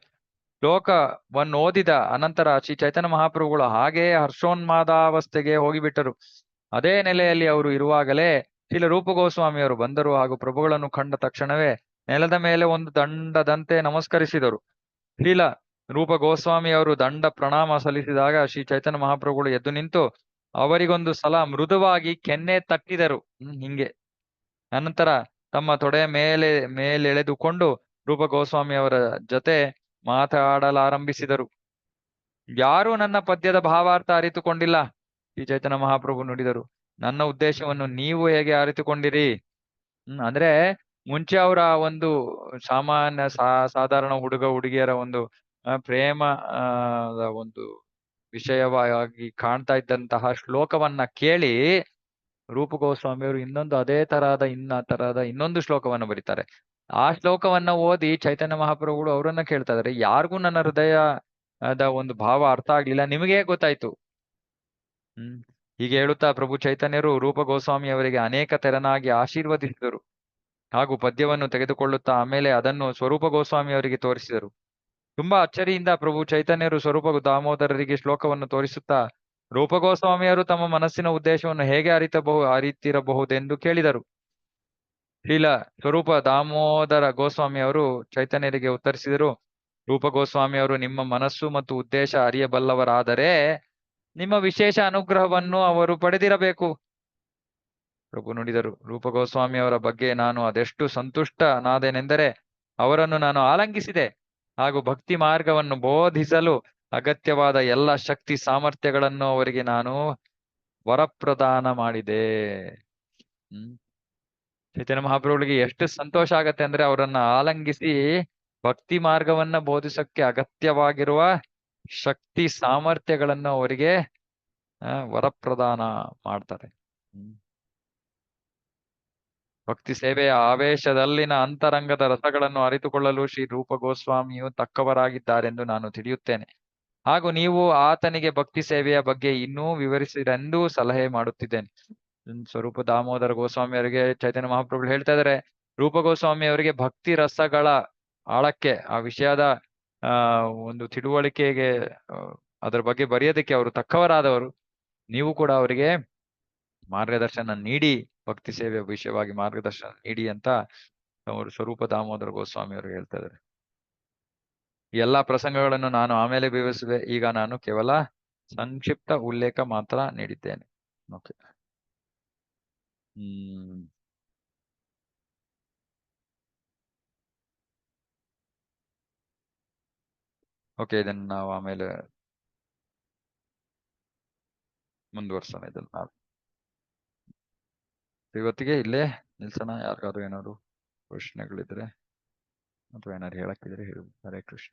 ಶ್ಲೋಕವನ್ನು ಓದಿದ ಅನಂತರ ಶ್ರೀ ಚೈತನ್ಯ ಮಹಾಪ್ರಭುಗಳು ಹಾಗೆಯೇ ಹರ್ಷೋನ್ಮಾದಾವಸ್ಥೆಗೆ ಹೋಗಿಬಿಟ್ಟರು. ಅದೇ ನೆಲೆಯಲ್ಲಿ ಅವರು ಇರುವಾಗಲೇ ಶ್ರೀಲ ರೂಪ ಗೋಸ್ವಾಮಿಯವರು ಬಂದರು ಹಾಗೂ ಪ್ರಭುಗಳನ್ನು ಕಂಡ ತಕ್ಷಣವೇ ನೆಲದ ಮೇಲೆ ಒಂದು ದಂಡದಂತೆ ನಮಸ್ಕರಿಸಿದರು. ಶ್ರೀಲ ರೂಪ ಗೋಸ್ವಾಮಿಯವರು ದಂಡ ಪ್ರಣಾಮ ಸಲ್ಲಿಸಿದಾಗ ಶ್ರೀ ಚೈತನ್ಯ ಮಹಾಪ್ರಭುಗಳು ಎದ್ದು ನಿಂತು ಅವರಿಗೊಂದು ಸಲ ಮೃದುವಾಗಿ ಕೆನ್ನೆ ತಟ್ಟಿದರು. ಹಿಂಗೆ ಅನಂತರ ತಮ್ಮ ತೊಡೆಯ ಮೇಲೆಳೆದುಕೊಂಡು ರೂಪ ಗೋಸ್ವಾಮಿಯವರ ಜೊತೆ ಮಾತಾಡಲಾರಂಭಿಸಿದರು. ಯಾರೂ ನನ್ನ ಪದ್ಯದ ಭಾವಾರ್ಥ ಅರಿತುಕೊಂಡಿಲ್ಲ, ಶ್ರೀ ಚೈತನ್ಯ ಮಹಾಪ್ರಭು ನುಡಿದರು. ನನ್ನ ಉದ್ದೇಶವನ್ನು ನೀವು ಹೇಗೆ ಅರಿತುಕೊಂಡಿರಿ? ಅಂದ್ರೆ ಮುಂಚೆ ಅವರ ಒಂದು ಸಾಮಾನ್ಯ ಸಾಧಾರಣ ಹುಡುಗ ಹುಡುಗಿಯರ ಒಂದು ಪ್ರೇಮ ಒಂದು ವಿಷಯವಾಗಿ ಕಾಣ್ತಾ ಇದ್ದಂತಹ ಶ್ಲೋಕವನ್ನ ಕೇಳಿ ರೂಪ ಗೋಸ್ವಾಮಿಯವರು ಅದೇ ತರಹದ ಇನ್ನೊಂದು ಶ್ಲೋಕವನ್ನು ಬರೀತಾರೆ. ಆ ಶ್ಲೋಕವನ್ನ ಓದಿ ಚೈತನ್ಯ ಮಹಾಪ್ರಭುಗಳು ಅವರನ್ನ ಕೇಳ್ತಾ ಇದಾರೆ, ಯಾರಿಗೂ ನನ್ನ ಹೃದಯದ ಒಂದು ಭಾವ ಅರ್ಥ ಆಗ್ಲಿಲ್ಲ, ನಿಮಗೆ ಗೊತ್ತಾಯ್ತು? ಹೀಗೆ ಹೇಳುತ್ತಾ ಪ್ರಭು ಚೈತನ್ಯರು ರೂಪ ಗೋಸ್ವಾಮಿ ಅವರಿಗೆ ಅನೇಕ ತೆರನಾಗಿ ಆಶೀರ್ವದಿಸಿದರು ಹಾಗೂ ಪದ್ಯವನ್ನು ತೆಗೆದುಕೊಳ್ಳುತ್ತಾ ಆಮೇಲೆ ಅದನ್ನು ಸ್ವರೂಪ ಗೋಸ್ವಾಮಿ ಅವರಿಗೆ ತೋರಿಸಿದರು. ತುಂಬಾ ಅಚ್ಚರಿಯಿಂದ ಪ್ರಭು ಚೈತನ್ಯರು ಸ್ವರೂಪ ದಾಮೋದರರಿಗೆ ಶ್ಲೋಕವನ್ನು ತೋರಿಸುತ್ತಾ ರೂಪ ಗೋಸ್ವಾಮಿಯವರು ತಮ್ಮ ಮನಸ್ಸಿನ ಉದ್ದೇಶವನ್ನು ಹೇಗೆ ಅರಿತಿರಬಹುದೆಂದು ಕೇಳಿದರು. ಶ್ರೀಲ ಸ್ವರೂಪ ದಾಮೋದರ ಗೋಸ್ವಾಮಿ ಅವರು ಚೈತನ್ಯರಿಗೆ ಉತ್ತರಿಸಿದರು, ರೂಪ ಗೋಸ್ವಾಮಿ ಅವರು ನಿಮ್ಮ ಮನಸ್ಸು ಮತ್ತು ಉದ್ದೇಶ ಅರಿಯಬಲ್ಲವರಾದರೆ ನಿಮ್ಮ ವಿಶೇಷ ಅನುಗ್ರಹವನ್ನು ಅವರು ಪಡೆದಿರಬೇಕು. ಪ್ರಭು ನುಡಿದರು, ರೂಪ ಗೋಸ್ವಾಮಿ ಅವರ ಬಗ್ಗೆ ನಾನು ಅದೆಷ್ಟು ಸಂತುಷ್ಟನಾದೆನೆಂದರೆ ಅವರನ್ನು ನಾನು ಆಲಂಗಿಸಿದೆ ಹಾಗೂ ಭಕ್ತಿ ಮಾರ್ಗವನ್ನು ಬೋಧಿಸಲು ಅಗತ್ಯವಾದ ಎಲ್ಲ ಶಕ್ತಿ ಸಾಮರ್ಥ್ಯಗಳನ್ನು ಅವರಿಗೆ ನಾನು ವರಪ್ರದಾನ ಮಾಡಿದೆ. ಚೈತನ್ಯ ಮಹಾಪ್ರಭುಗಳಿಗೆ ಎಷ್ಟು ಸಂತೋಷ ಆಗತ್ತೆ ಅಂದ್ರೆ ಅವರನ್ನ ಆಲಂಗಿಸಿ ಭಕ್ತಿ ಮಾರ್ಗವನ್ನ ಬೋಧಿಸಕ್ಕೆ ಅಗತ್ಯವಾಗಿರುವ ಶಕ್ತಿ ಸಾಮರ್ಥ್ಯಗಳನ್ನು ಅವರಿಗೆ ವರಪ್ರದಾನ ಮಾಡ್ತಾರೆ. ಭಕ್ತಿ ಸೇವೆಯ ಆವೇಶದಲ್ಲಿನ ಅಂತರಂಗದ ರಸಗಳನ್ನು ಅರಿತುಕೊಳ್ಳಲು ಶ್ರೀ ರೂಪ ಗೋಸ್ವಾಮಿಯು ತಕ್ಕವರಾಗಿದ್ದಾರೆಂದು ನಾನು ತಿಳಿಯುತ್ತೇನೆ. ಹಾಗೂ ನೀವು ಆತನಿಗೆ ಭಕ್ತಿ ಸೇವೆಯ ಬಗ್ಗೆ ಇನ್ನೂ ವಿವರಿಸಿರೆಂದು ಸಲಹೆ ಮಾಡುತ್ತಿದ್ದೇನೆ. ಸ್ವರೂಪ ದಾಮೋದರ ಗೋಸ್ವಾಮಿ ಅವರಿಗೆ ಚೈತನ್ಯ ಮಹಾಪ್ರಭುಗಳು ಹೇಳ್ತಾ ಇದ್ದಾರೆ, ರೂಪ ಗೋಸ್ವಾಮಿ ಅವರಿಗೆ ಭಕ್ತಿ ರಸಗಳ ಆಳಕ್ಕೆ ಆ ವಿಷಯದ ಒಂದು ತಿಳುವಳಿಕೆಗೆ ಅದರ ಬಗ್ಗೆ ಬರೆಯೋದಕ್ಕೆ ಅವರು ತಕ್ಕವರಾದವರು. ನೀವು ಕೂಡ ಅವರಿಗೆ ಮಾರ್ಗದರ್ಶನ ನೀಡಿ, ಭಕ್ತಿ ಸೇವೆಯ ವಿಷಯವಾಗಿ ಮಾರ್ಗದರ್ಶನ ನೀಡಿ ಅಂತ ಅವರು ಸ್ವರೂಪ ದಾಮೋದರ ಗೋಸ್ವಾಮಿ ಅವರು ಹೇಳ್ತಾ ಇದ್ದಾರೆ. ಎಲ್ಲಾ ಪ್ರಸಂಗಗಳನ್ನು ನಾನು ಆಮೇಲೆ ವಿವರಿಸುವೆ, ಈಗ ನಾನು ಕೇವಲ ಸಂಕ್ಷಿಪ್ತ ಉಲ್ಲೇಖ ಮಾತ್ರ ನೀಡಿದ್ದೇನೆ. ಓಕೆ. ಓಕೆ, ಇದನ್ನ ನಾವು ಆಮೇಲೆ ಮುಂದುವರ್ಸೋಣ. ಇದನ್ನ ಇವತ್ತಿಗೆ ಇಲ್ಲೇ ನಿಲ್ಸೋಣ. ಯಾರಿಗಾದ್ರು ಏನಾದ್ರು ಪ್ರಶ್ನೆಗಳಿದ್ರೆ ಅಥವಾ ಏನಾದ್ರು ಹೇಳಕ್ಕಿದ್ರೆ ಹೇಳಿ. ಹರೇ ಕೃಷ್ಣ.